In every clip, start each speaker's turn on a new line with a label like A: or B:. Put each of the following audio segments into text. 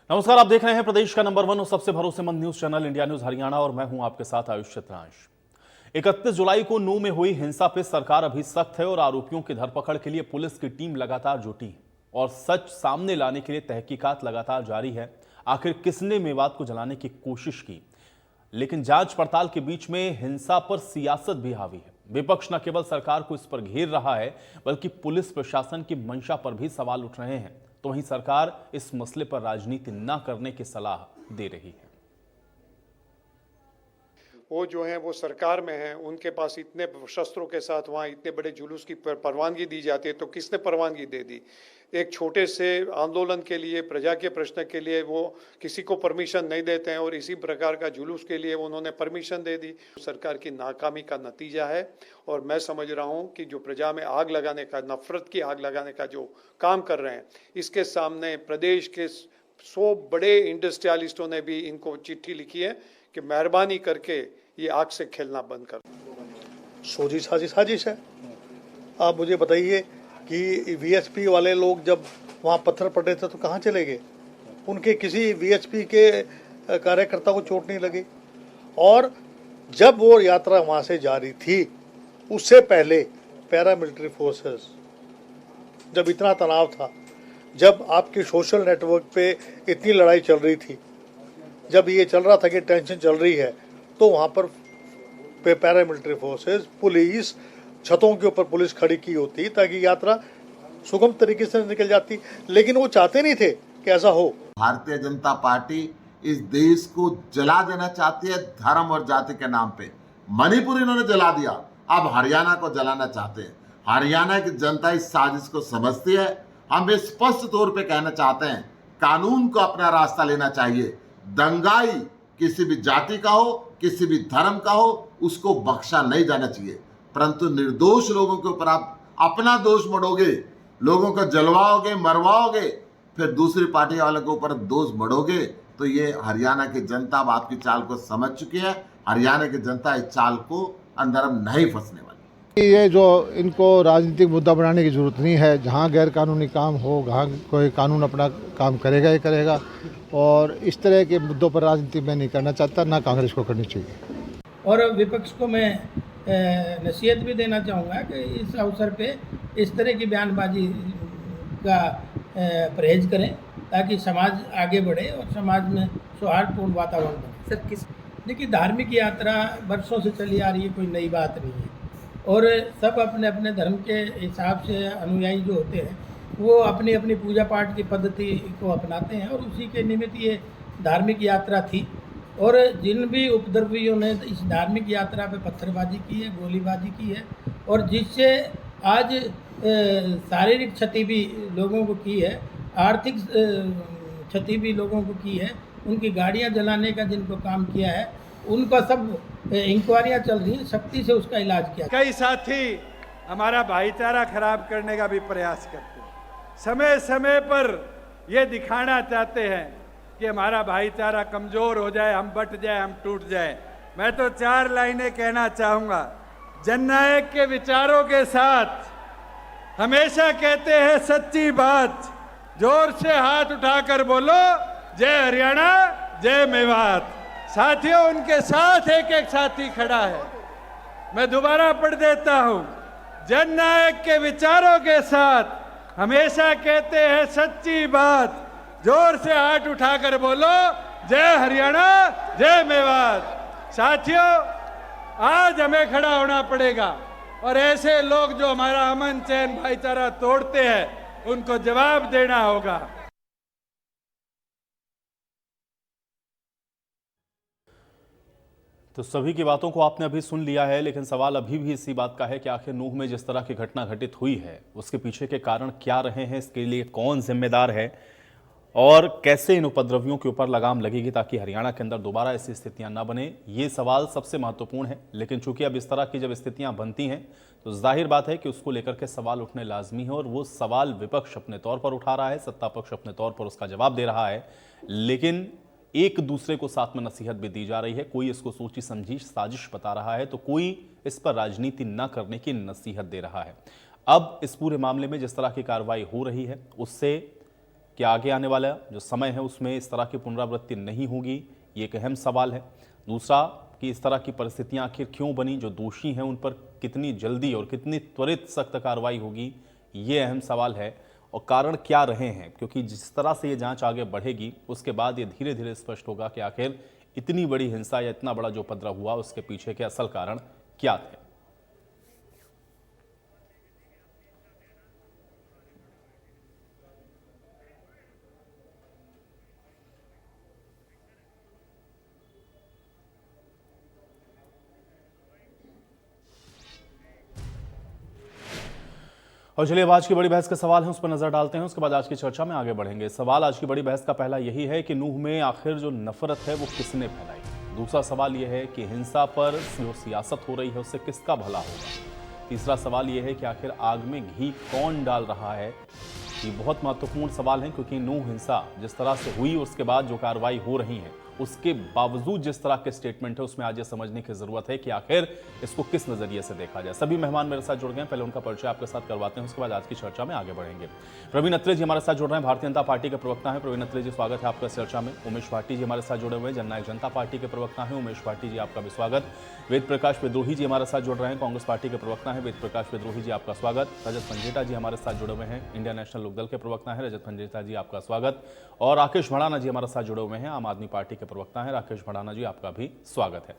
A: नमस्कार, आप देख रहे हैं प्रदेश का नंबर 1 और सबसे भरोसेमंद news channel India news Haryana और मैं हूं आपके साथ आयुष चित्रांश। 31 जुलाई को नूंह में हुई हिंसा पर सरकार अभी सख्त है और आरोपियों की धरपकड़ के लिए पुलिस की टीम लगातार जुटी है और सच सामने लाने के लिए तहकीकात लगातार जारी है। आखिर किसने मेवात को जलाने की कोशिश की, लेकिन जांच पड़ताल के बीच में हिंसा पर सियासत भी हावी है। विपक्ष न केवल सरकार को इस पर घेर रहा है बल्कि पुलिस प्रशासन की मंशा पर भी सवाल उठ रहे हैं। तो वहीं सरकार इस मसले पर राजनीति न करने की सलाह दे रही है।
B: वो जो हैं वो सरकार में हैं, उनके पास इतने शस्त्रों के साथ वहाँ इतने बड़े जुलूस की परवानगी दी जाती है, तो किसने परवानगी दे दी? एक छोटे से आंदोलन के लिए, प्रजा के प्रश्न के लिए वो किसी को परमिशन नहीं देते हैं और इसी प्रकार का जुलूस के लिए उन्होंने परमिशन दे दी। सरकार की नाकामी का नतीजा है और मैं समझ रहा हूँ कि जो प्रजा में आग लगाने का, नफरत की आग लगाने का जो काम कर रहे हैं, इसके सामने प्रदेश के 100 बड़े इंडस्ट्रियलिस्टों ने भी इनको चिट्ठी लिखी है कि मेहरबानी करके ये आग से खेलना बंद कर।
C: सोची साजिश है। आप मुझे बताइए कि वीएचपी वाले लोग जब वहाँ पत्थर पड़े थे तो कहाँ चले गए? उनके किसी वीएचपी के कार्यकर्ता को चोट नहीं लगी। और जब वो यात्रा वहाँ से जारी थी, उससे पहले पैरामिलिट्री फोर्सेस, जब इतना तनाव था, जब आपके सोशल नेटवर्क पे इतनी लड़ाई चल रही थी, जब ये चल रहा था कि टेंशन चल रही है, तो वहाँ पर पैरामिलिट्री फोर्सेस, पुलिस, छतों के ऊपर पुलिस खड़ी की होती ताकि यात्रा सुगम तरीके से निकल जाती। लेकिन वो चाहते नहीं थे कि ऐसा हो।
D: भारतीय जनता पार्टी इस देश को जला देना चाहती है धर्म और जाति के नाम पे। मणिपुर इन्होंने जला दिया, अब हरियाणा को जलाना चाहते हैं। हरियाणा की जनता इस साजिश को समझती है। हम स्पष्ट तौर पे कहना चाहते हैं, कानून को अपना रास्ता लेना चाहिए। दंगाई किसी भी जाति का हो, किसी भी धर्म का हो, उसको बख्शा नहीं जाना चाहिए। परंतु निर्दोष लोगों के ऊपर आप अपना दोष मढ़ोगे, लोगों को जलवाओगे, मरवाओगे, फिर दूसरी पार्टी वालों के ऊपर दोष मढ़ोगे, तो ये हरियाणा की जनता अब आपकी चाल को समझ चुकी है। हरियाणा की जनता इस चाल को अंदर हम नहीं फंसने वाली।
E: ये जो इनको राजनीतिक मुद्दा बनाने की जरूरत नहीं है। जहाँ गैर कानूनी काम हो, वहाँ कोई कानून अपना काम करेगा ही करेगा। और इस तरह के मुद्दों पर राजनीति मैं नहीं करना चाहता, ना कांग्रेस को करनी चाहिए।
F: और विपक्ष को मैं नसीहत भी देना चाहूँगा कि इस अवसर पे इस तरह की बयानबाजी का परहेज करें ताकि समाज आगे बढ़े और समाज में सौहार्दपूर्ण वातावरण बने। सर, देखिए, धार्मिक यात्रा वर्षों से चली आ रही है, कोई नई बात नहीं है। और सब अपने अपने धर्म के हिसाब से अनुयायी जो होते हैं वो अपनी अपनी पूजा पाठ की पद्धति को अपनाते हैं और उसी के निमित्त ये धार्मिक यात्रा थी। और जिन भी उपद्रवियों ने इस धार्मिक यात्रा पे पत्थरबाजी की है, गोलीबाजी की है और जिससे आज शारीरिक क्षति भी लोगों को की है, आर्थिक क्षति भी लोगों को की है, उनकी गाड़ियां जलाने का जिनको काम किया है, उनका सब इंक्वायरियां चल रही हैं, सख्ती से उसका इलाज किया।
G: कई साथी हमारा भाईचारा खराब करने का भी प्रयास करते हैं। समय समय पर ये दिखाना चाहते हैं कि हमारा भाईचारा कमजोर हो जाए, हम बट जाए, हम टूट जाए। मैं तो 4 लाइनें कहना चाहूँगा। जननायक के विचारों के साथ हमेशा कहते हैं सच्ची बात। जोर से हाथ उठाकर बोलो, जय हरियाणा, जय मेवात। साथियों, उनके साथ एक एक साथी खड़ा है। मैं दोबारा पढ़ देता हूँ। जननायक के विचारों के साथ हमेशा कहते हैं सच्ची बात। जोर से हाथ उठाकर बोलो, जय हरियाणा, जय मेवात। साथियों, आज हमें खड़ा होना पड़ेगा और ऐसे लोग जो हमारा अमन चैन भाईचारा तोड़ते हैं, उनको जवाब देना होगा।
A: तो सभी की बातों को आपने अभी सुन लिया है, लेकिन सवाल अभी भी इसी बात का है कि आखिर नूंह में जिस तरह की घटना घटित हुई है उसके पीछे के कारण क्या रहे हैं, इसके लिए कौन जिम्मेदार है और कैसे इन उपद्रवियों के ऊपर लगाम लगेगी ताकि हरियाणा के अंदर दोबारा ऐसी स्थितियां न बने। ये सवाल सबसे महत्वपूर्ण है। लेकिन चूंकि अब इस तरह की जब स्थितियां बनती हैं तो जाहिर बात है कि उसको लेकर के सवाल उठने लाजमी है और वो सवाल विपक्ष अपने तौर पर उठा रहा है, सत्ता पक्ष अपने तौर पर उसका जवाब दे रहा है। लेकिन एक दूसरे को साथ में नसीहत भी दी जा रही है। कोई इसको सोची समझी साजिश बता रहा है तो कोई इस पर राजनीति न करने की नसीहत दे रहा है। अब इस पूरे मामले में जिस तरह की कार्रवाई हो रही है उससे क्या आगे आने वाला जो समय है उसमें इस तरह की पुनरावृत्ति नहीं होगी, ये एक अहम सवाल है। दूसरा कि इस तरह की परिस्थितियां आखिर क्यों बनी, जो दोषी हैं उन पर कितनी जल्दी और कितनी त्वरित सख्त कार्रवाई होगी, ये अहम सवाल है। और कारण क्या रहे हैं, क्योंकि जिस तरह से ये जांच आगे बढ़ेगी उसके बाद ये धीरे धीरे स्पष्ट होगा कि आखिर इतनी बड़ी हिंसा या इतना बड़ा जो उपद्रव हुआ उसके पीछे के असल कारण क्या थे। और चलिए अब आज की बड़ी बहस के सवाल हैं उस पर नजर डालते हैं, उसके बाद आज की चर्चा में आगे बढ़ेंगे। सवाल आज की बड़ी बहस का पहला यही है कि नूह में आखिर जो नफरत है वो किसने फैलाई। दूसरा सवाल यह है कि हिंसा पर जो सियासत हो रही है उससे किसका भला होगा। तीसरा सवाल यह है कि आखिर आग में घी कौन डाल रहा है। ये बहुत महत्वपूर्ण सवाल है, क्योंकि नूह हिंसा जिस तरह से हुई उसके बाद जो कार्रवाई हो रही है उसके बावजूद जिस तरह के स्टेटमेंट है उसमें आज ये समझने की जरूरत है कि आखिर इसको किस नजरिए से देखा जाए। सभी मेहमान मेरे साथ जुड़ गए हैं, पहले उनका परिचय आपके साथ करवाते हैं, उसके बाद आज की चर्चा में आगे बढ़ेंगे। प्रवीण अत्रे जी हमारे साथ जुड़ रहे हैं, भारतीय जनता पार्टी के प्रवक्ता हैं। प्रवीण अत्रे जी स्वागत है आपका चर्चा में। उमेश भाटी जी हमारे साथ जुड़े हुए हैं, जननायक जनता पार्टी के प्रवक्ता हैं। उमेश भाटी जी आपका भी स्वागत। वेद प्रकाश विद्रोही जी हमारे साथ जुड़ रहे हैं, कांग्रेस पार्टी के प्रवक्ता हैं। वेद प्रकाश विद्रोही जी आपका स्वागत। रजत पंजेटा जी हमारे साथ जुड़े हुए हैं, इंडियन नेशनल लोकदल के प्रवक्ता हैं। रजत पंजेटा जी आपका स्वागत। और राकेश भड़ाना जी हमारे साथ जुड़े हुए हैं, आम आदमी पार्टी के प्रवक्ता हैं। राकेश भड़ाना जी आपका भी स्वागत है।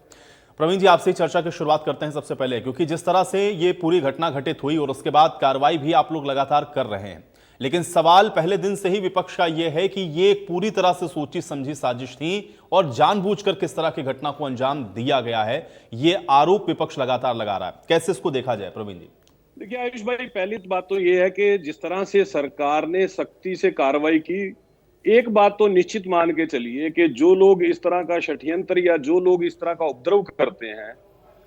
A: प्रवीण जी आपसे चर्चा की शुरुआत करते हैं सबसे पहले, क्योंकि जिस तरह से ये पूरी घटना घटित हुई और उसके बाद कार्रवाई भी आप लोग लगातार कर रहे हैं, लेकिन सवाल पहले दिन से ही विपक्ष का यह है कि ये पूरी तरह से सोची समझी साजिश थी और जानबूझकर किस तरह की घटना को अंजाम दिया गया है, ये आरोप विपक्ष लगातार लगा रहा है। कैसे इसको देखा जाए प्रवीण जी?
H: देखिए आयुष भाई, पहली बात तो ये है कि जिस तरह से सरकार ने सख्ती से कार्रवाई की, एक बात तो निश्चित मान के चलिए कि जो लोग इस तरह का षड्यंत्र या जो लोग इस तरह का उपद्रव करते हैं,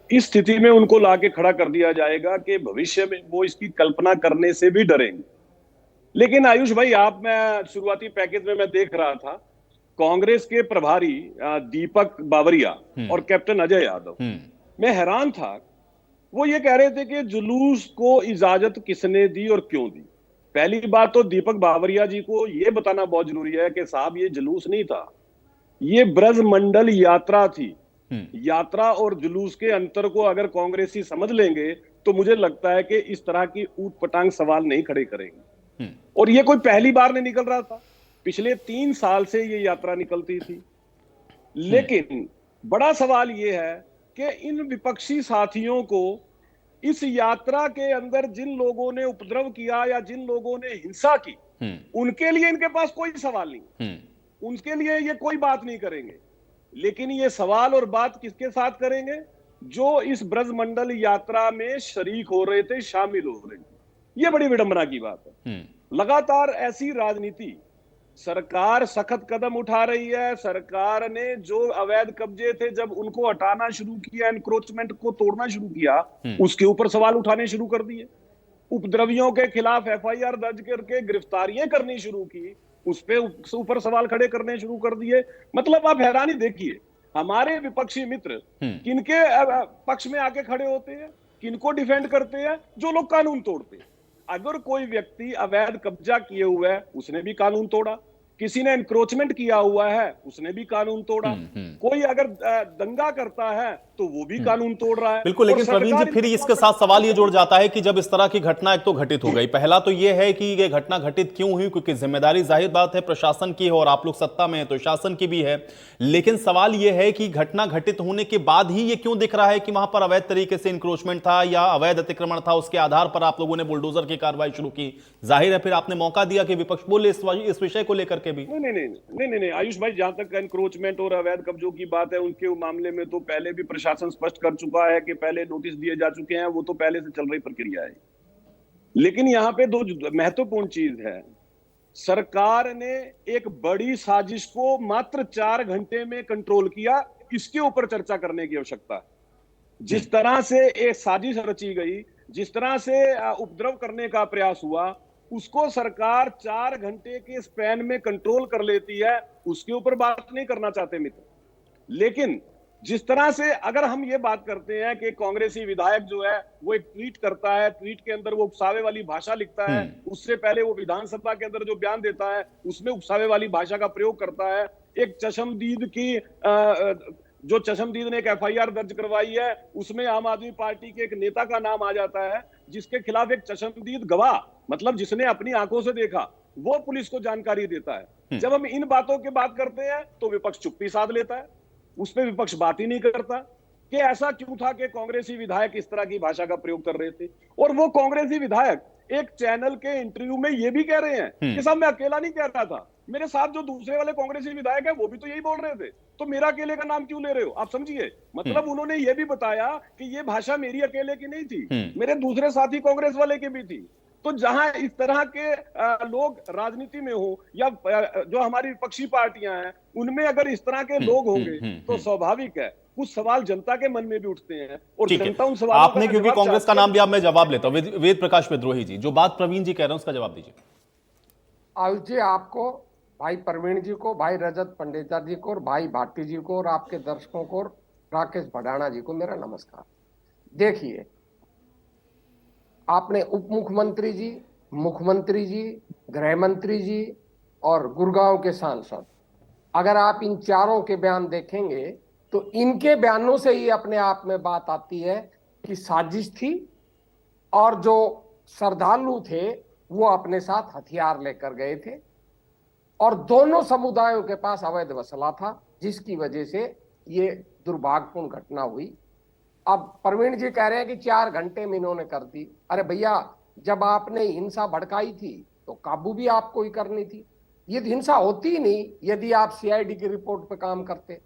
H: इस स्थिति में उनको लाके खड़ा कर दिया जाएगा कि भविष्य में वो इसकी कल्पना करने से भी डरेंगे। लेकिन आयुष भाई, मैं शुरुआती पैकेज में मैं देख रहा था, कांग्रेस के प्रभारी दीपक बावरिया और कैप्टन अजय यादव, मैं हैरान था। वो ये कह रहे थे कि जुलूस को इजाजत किसने दी और क्यों दी। पहली बात तो दीपक बावरिया जी को यह बताना बहुत जरूरी है कि साहब ये जुलूस नहीं था, ये ब्रजमंडल यात्रा थी। यात्रा और जुलूस के अंतर को अगर कांग्रेसी समझ लेंगे तो मुझे लगता है कि इस तरह की ऊट पटांग सवाल नहीं खड़े करेंगे। और ये कोई पहली बार नहीं निकल रहा था, पिछले 3 साल से ये यात्रा निकलती थी। लेकिन बड़ा सवाल ये है कि इन विपक्षी साथियों को इस यात्रा के अंदर जिन लोगों ने उपद्रव किया या जिन लोगों ने हिंसा की, उनके लिए इनके पास कोई सवाल नहीं, उनके लिए ये कोई बात नहीं करेंगे। लेकिन ये सवाल और बात किसके साथ करेंगे? जो इस ब्रजमंडल यात्रा में शरीक हो रहे थे, शामिल हो रहे थे। ये बड़ी विडंबना की बात है। लगातार ऐसी राजनीति, सरकार सख्त कदम उठा रही है। सरकार ने जो अवैध कब्जे थे जब उनको हटाना शुरू किया, एनक्रोचमेंट को तोड़ना शुरू किया, उसके ऊपर सवाल उठाने शुरू कर दिए। उपद्रवियों के खिलाफ एफआईआर दर्ज करके गिरफ्तारियां करनी शुरू की, उस पे ऊपर सवाल खड़े करने शुरू कर दिए। मतलब आप हैरानी देखिए, हमारे विपक्षी मित्र किनके पक्ष में आके खड़े होते हैं, किनको डिफेंड करते हैं? जो लोग कानून तोड़ते हैं। अगर कोई व्यक्ति अवैध कब्जा किए हुआ है, उसने भी कानून तोड़ा। किसी ने एनक्रोचमेंट किया हुआ है, उसने भी कानून तोड़ा। कोई अगर दंगा करता है तो वो भी कानून तोड़ रहा है।
A: बिल्कुल, लेकिन प्रवीण जी फिर इसके साथ सवाल ये जुड़ जाता है कि जब इस तरह की घटना एक तो घटित हो गई, पहला तो ये है कि ये घटना घटित क्यों हुई, क्योंकि जिम्मेदारी जाहिर बात है प्रशासन की है और आप लोग सत्ता में है तो शासन की भी है। लेकिन सवाल ये है कि घटना घटित होने के बाद ही ये क्यों दिख रहा है कि वहां पर अवैध तरीके से इंक्रोचमेंट था या अवैध अतिक्रमण था, उसके आधार पर आप लोगों ने बुलडोजर की कार्रवाई शुरू की। जाहिर है फिर आपने मौका दिया कि विपक्ष बोले इस विषय को लेकर के भी।
H: नहीं आयुष भाई, जहां तक एनक्रोचमेंट और अवैध कब्जों की बात है, उनके मामले में तो पहले भी प्रशासन स्पष्ट कर चुका है कि पहले नोटिस दिए जा चुके हैं, वो तो पहले से चल रही प्रक्रिया है। लेकिन यहां पे 2 महत्वपूर्ण चीज है। सरकार ने एक बड़ी साजिश को मात्र 4 घंटे में कंट्रोल किया, इसके ऊपर चर्चा करने की आवश्यकता है। जिस तरह से एक साजिश रची गई, जिस तरह से उपद्रव करने का प्रयास हुआ, उसको सरकार 4 घंटे के स्पैन में कंट्रोल कर लेती है, उसके ऊपर बात नहीं करना चाहते मित्र। लेकिन जिस तरह से अगर हम ये बात करते हैं कि कांग्रेसी विधायक जो है वो एक ट्वीट करता है, ट्वीट के अंदर वो उकसावे वाली भाषा लिखता है, उससे पहले वो विधानसभा के अंदर जो बयान देता है उसमें उकसावे वाली भाषा का प्रयोग करता है, एक चशमदीद की जो चशमदीद ने एक एफआईआर दर्ज करवाई है उसमें आम आदमी पार्टी के एक नेता का नाम आ जाता है, जिसके खिलाफ एक चशमदीद गवाह, मतलब जिसने अपनी आंखों से देखा, वो पुलिस को जानकारी देता है। जब हम इन बातों की बात करते हैं तो विपक्ष चुप्पी साध लेता है, उस पर विपक्ष बात ही नहीं करता कि ऐसा क्यों था कि कांग्रेसी विधायक इस तरह की भाषा का प्रयोग कर रहे थे। और वो कांग्रेसी विधायक एक चैनल के इंटरव्यू में ये भी कह रहे हैं कि साहब मैं अकेला नहीं कह रहा था, मेरे साथ जो दूसरे वाले कांग्रेसी विधायक है वो भी तो यही बोल रहे थे, तो मेरा अकेले का नाम क्यों ले रहे हो। आप समझिए, मतलब उन्होंने ये भी बताया कि ये भाषा मेरी अकेले की नहीं थी, मेरे दूसरे साथी कांग्रेस वाले की भी थी। तो जहां इस तरह के लोग राजनीति में हो या जो हमारी विपक्षी पार्टियां हैं उनमें अगर इस तरह के लोग होंगे तो स्वाभाविक है कुछ सवाल जनता के मन में भी उठते हैं और जनता उन सवालों
A: आपने क्योंकि कांग्रेस का नाम लिया, मैं जवाब लेता हूं। वेद प्रकाश विद्रोही जी, जो बात प्रवीण जी कह रहे हैं उसका जवाब दीजिए।
I: आयुष जी, आपको, भाई प्रवीण जी को, भाई रजत पंडेता जी को और भाई भाटी जी को और आपके दर्शकों को और राकेश भडाना जी को मेरा नमस्कार। देखिए, आपने उप मुख्यमंत्री जी, मुख्यमंत्री जी, गृह मंत्री जी और गुड़गांव के सांसद, अगर आप इन चारों के बयान देखेंगे तो इनके बयानों से ही अपने आप में बात आती है कि साजिश थी और जो श्रद्धालु थे वो अपने साथ हथियार लेकर गए थे और दोनों समुदायों के पास अवैध वसला था, जिसकी वजह से ये दुर्भाग्यपूर्ण घटना हुई। अब प्रवीण जी कह रहे हैं कि 4 घंटे में इन्होंने कर दी। अरे भैया, जब आपने हिंसा भड़काई थी तो काबू भी आपको ही करनी थी। ये हिंसा होती ही नहीं यदि आप सीआईडी की रिपोर्ट पे काम करते।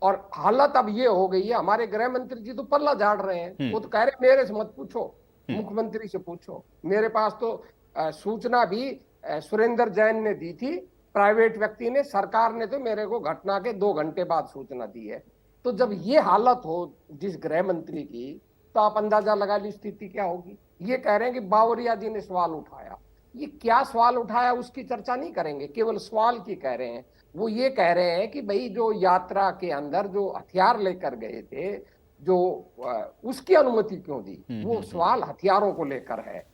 I: और हालत अब ये हो गई है, हमारे गृह मंत्री जी तो पल्ला झाड़ रहे हैं, वो तो कह रहे मेरे से मत पूछो, मुख्यमंत्री से पूछो। मेरे पास तो सूचना भी सुरेंद्र जैन ने दी थी, प्राइवेट व्यक्ति ने, सरकार ने तो मेरे को घटना के 2 घंटे बाद सूचना दी है। तो जब ये हालत हो जिस गृह मंत्री की, तो आप अंदाजा लगा ली स्थिति क्या होगी। ये कह रहे हैं कि बावरिया जी ने सवाल उठाया, ये क्या सवाल उठाया उसकी चर्चा नहीं करेंगे, केवल सवाल की कह रहे हैं। वो ये कह रहे हैं कि भाई जो यात्रा के अंदर जो हथियार लेकर गए थे, जो उसकी अनुमति क्यों दी, वो सवाल हथियारों को लेकर है।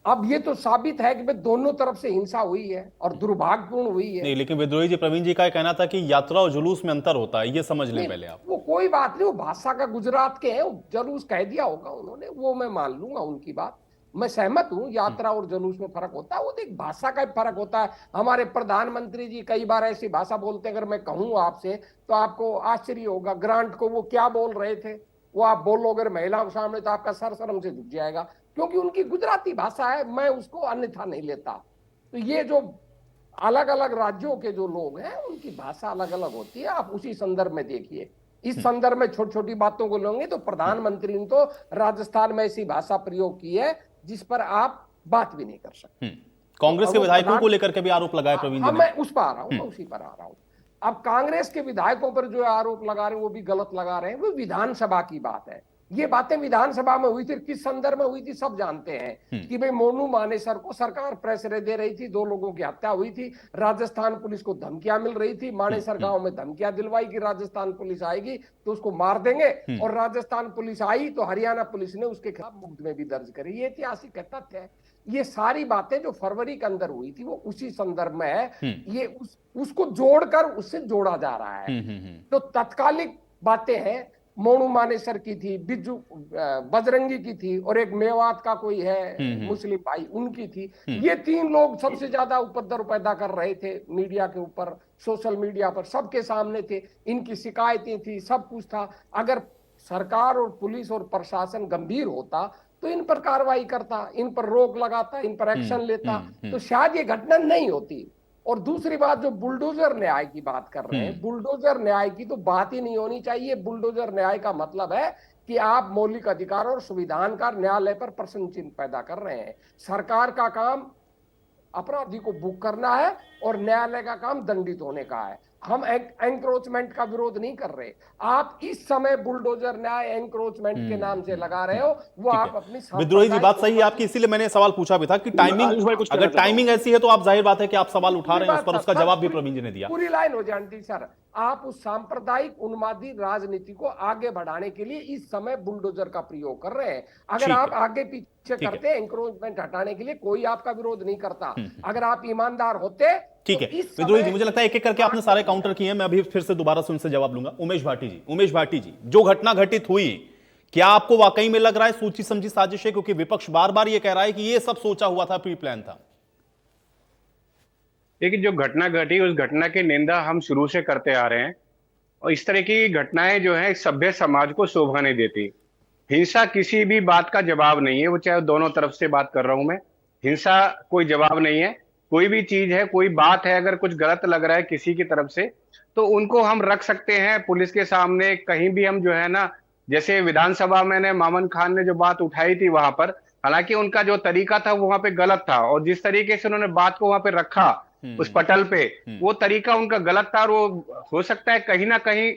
I: अब ये तो साबित है कि भाई दोनों तरफ से हिंसा हुई है और दुर्भाग्यपूर्ण हुई है।
A: नहीं, लेकिन विद्रोही जी, प्रवीण जी का कहना था कि यात्रा और जुलूस में अंतर होता है, ये समझ लें पहले आप।
I: वो कोई बात नहीं, वो भाषा का गुजरात के हैं, जुलूस कह दिया होगा उन्होंने, वो मैं मान लूंगा उनकी बात, मैं सहमत हूं। यात्रा और जुलूस में फर्क होता है, वो देख भाषा का फर्क होता है। हमारे प्रधानमंत्री जी कई बार ऐसी भाषा बोलते हैं, अगर मैं कहूँ आपसे तो आपको आश्चर्य होगा। ग्रांट को वो क्या बोल रहे थे, वो आप बोलोगे महिलाओं के सामने तो आपका सर शर्म से झुक जाएगा, क्योंकि उनकी गुजराती भाषा है, मैं उसको अन्यथा नहीं लेता। तो ये जो अलग अलग राज्यों के जो लोग हैं उनकी भाषा अलग अलग होती है, आप उसी संदर्भ में देखिए। इस संदर्भ में छोटी छोटी बातों को लेंगे तो प्रधानमंत्री ने तो राजस्थान में ऐसी भाषा प्रयोग की है जिस पर आप बात भी नहीं कर सकते।
A: कांग्रेस के विधायकों को लेकर के भी आरोप लगाए प्रवीण जी ने।
I: मैं उस पर आ रहा हूँ, मैं उसी पर आ रहा हूँ। अब कांग्रेस के विधायकों पर जो आरोप लगा रहे हैं वो भी गलत लगा रहे हैं। वो विधानसभा की बात है, ये बातें विधानसभा में हुई थी, किस संदर्भ में हुई थी सब जानते हैं कि भाई मोनू मानेसर को सरकार प्रेशर दे रही थी, 2 लोगों की हत्या हुई थी, राजस्थान पुलिस को धमकियां मिल रही थी, मानेसर गांव में धमकियां दिलवाई कि राजस्थान पुलिस आएगी तो उसको मार देंगे, और राजस्थान पुलिस आई तो हरियाणा पुलिस ने उसके खिलाफ मुकदमे भी दर्ज करे। ये ऐतिहासिक तथ्य है। ये सारी बातें जो फरवरी के अंदर हुई थी वो उसी संदर्भ में है। ये उसको जोड़कर उससे जोड़ा जा रहा है। तो तत्कालिक बातें हैं, मोनू मानेसर की थी, बिज्जू बजरंगी की थी, और एक मेवात का कोई है मुस्लिम भाई, उनकी थी। ये 3 लोग सबसे ज्यादा उपद्रव पैदा कर रहे थे मीडिया के ऊपर, सोशल मीडिया पर, सबके सामने थे, इनकी शिकायतें थी, सब कुछ था। अगर सरकार और पुलिस और प्रशासन गंभीर होता तो इन पर कार्रवाई करता, इन पर रोक लगाता, इन पर एक्शन लेता, तो शायद ये घटना नहीं होती। और दूसरी बात, जो बुलडोजर न्याय की बात कर रहे हैं, बुलडोजर न्याय की तो बात ही नहीं होनी चाहिए। बुलडोजर न्याय का मतलब है कि आप मौलिक अधिकार और संविधान का न्यायालय पर प्रश्न चिन्ह पैदा कर रहे हैं। सरकार का काम अपराधी को बुक करना है और न्यायालय का काम दंडित होने का है। हम एंक्रोचमेंट का विरोध नहीं कर रहे। आप इस समय बुलडोजर न्याय एंक्रोचमेंट के नाम से लगा रहे हो, वो आप अपनी
A: विद्रोही जी बात सही है आपकी, इसीलिए मैंने सवाल पूछा भी था कि टाइमिंग, अगर टाइमिंग ऐसी है तो आप जाहिर बात है कि आप सवाल उठा रहे हैं, उस पर उसका जवाब भी प्रवीण जी ने दिया।
I: पूरी लाइन हो जाती सर। आप उस सांप्रदायिक उन्मादी राजनीति को आगे बढ़ाने के लिए इस समय बुलडोजर का प्रयोग कर रहे हैं। अगर आप आगे पीछे करते एंक्रोचमेंट हटाने के लिए, कोई आपका विरोध नहीं करता। अगर आप ईमानदार होते।
A: ठीक है विद्रोही जी, मुझे लगता है एक एक करके आपने सारे काउंटर किए हैं, मैं अभी फिर से दोबारा से उनसे जवाब लूंगा। उमेश भाटी जी, जो घटना घटित हुई, क्या आपको वाकई में लग रहा है सोची समझी साजिश है? क्योंकि विपक्ष बार बार ये कह रहा है कि ये सब सोचा हुआ था, प्री प्लान था।
J: देखिए, जो घटना घटी उस घटना की निंदा हम शुरू से करते आ रहे हैं, और इस तरह की घटनाएं जो है सभ्य समाज को शोभा नहीं देती। हिंसा किसी भी बात का जवाब नहीं है, वो चाहे दोनों तरफ से बात कर रहा हूं मैं, हिंसा कोई जवाब नहीं है। कोई भी चीज है, कोई बात है, अगर कुछ गलत लग रहा है किसी की तरफ से, तो उनको हम रख सकते हैं पुलिस के सामने, कहीं भी हम जो है ना, जैसे विधानसभा में मामन खान ने जो बात उठाई थी वहां पर, हालांकि उनका जो तरीका था वो वहां पे गलत था, और जिस तरीके से उन्होंने बात को वहां पे रखा उस पटल पे, वो तरीका उनका गलत था, और वो हो सकता है कहीं ना कहीं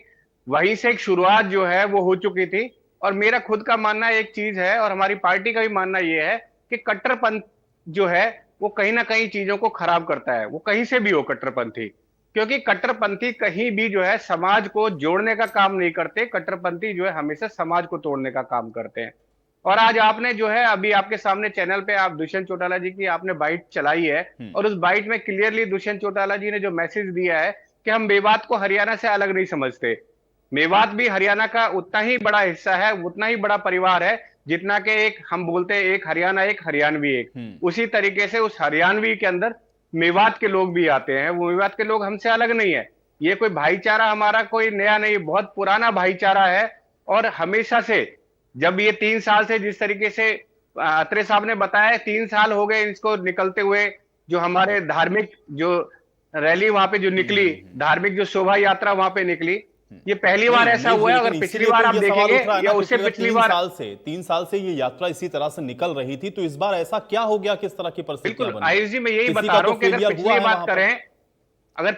J: वहीं से एक शुरुआत जो है वो हो चुकी थी। और मेरा खुद का मानना एक चीज है, और हमारी पार्टी का भी मानना ये है कि कट्टरपंथ जो है वो कहीं ना कहीं चीजों को खराब करता है, वो कहीं से भी हो कट्टरपंथी, क्योंकि कट्टरपंथी कहीं भी जो है समाज को जोड़ने का काम नहीं करते, कट्टरपंथी जो है हमेशा समाज को तोड़ने का काम करते हैं। और आज आपने जो है, अभी आपके सामने चैनल पे आप दुष्यंत चौटाला जी की आपने बाइट चलाई है, और उस बाइट में क्लियरली दुष्यंत चौटाला जी ने जो मैसेज दिया है कि हम मेवात को हरियाणा से अलग नहीं समझते, मेवात भी हरियाणा का उतना ही बड़ा हिस्सा है, उतना ही बड़ा परिवार है, जितना के एक हम बोलते हैं एक हरियाणा एक हरियाणवी एक, उसी तरीके से उस हरियाणवी के अंदर मेवात के लोग भी आते हैं। वो मेवात के लोग हमसे अलग नहीं है, ये कोई भाईचारा हमारा कोई नया नहीं, बहुत पुराना भाईचारा है। और हमेशा से, जब ये 3 साल से जिस तरीके से अत्रे साहब ने बताया, 3 साल हो गए इसको निकलते हुए, जो हमारे धार्मिक जो रैली वहां पे जो निकली, धार्मिक जो शोभा यात्रा वहां पे निकली, ये पहली बार ऐसा हुआ है। अगर पिछली बार आप देखेंगे या उससे पिछली बार
A: 3 साल से ये यात्रा इसी तरह से निकल रही थी, तो इस बार ऐसा क्या हो गया, किस तरह की परिस्थितियां बनी?
J: आयुष जी, मैं यही बता रहा हूं कि अगर पिछली बात करें, अगर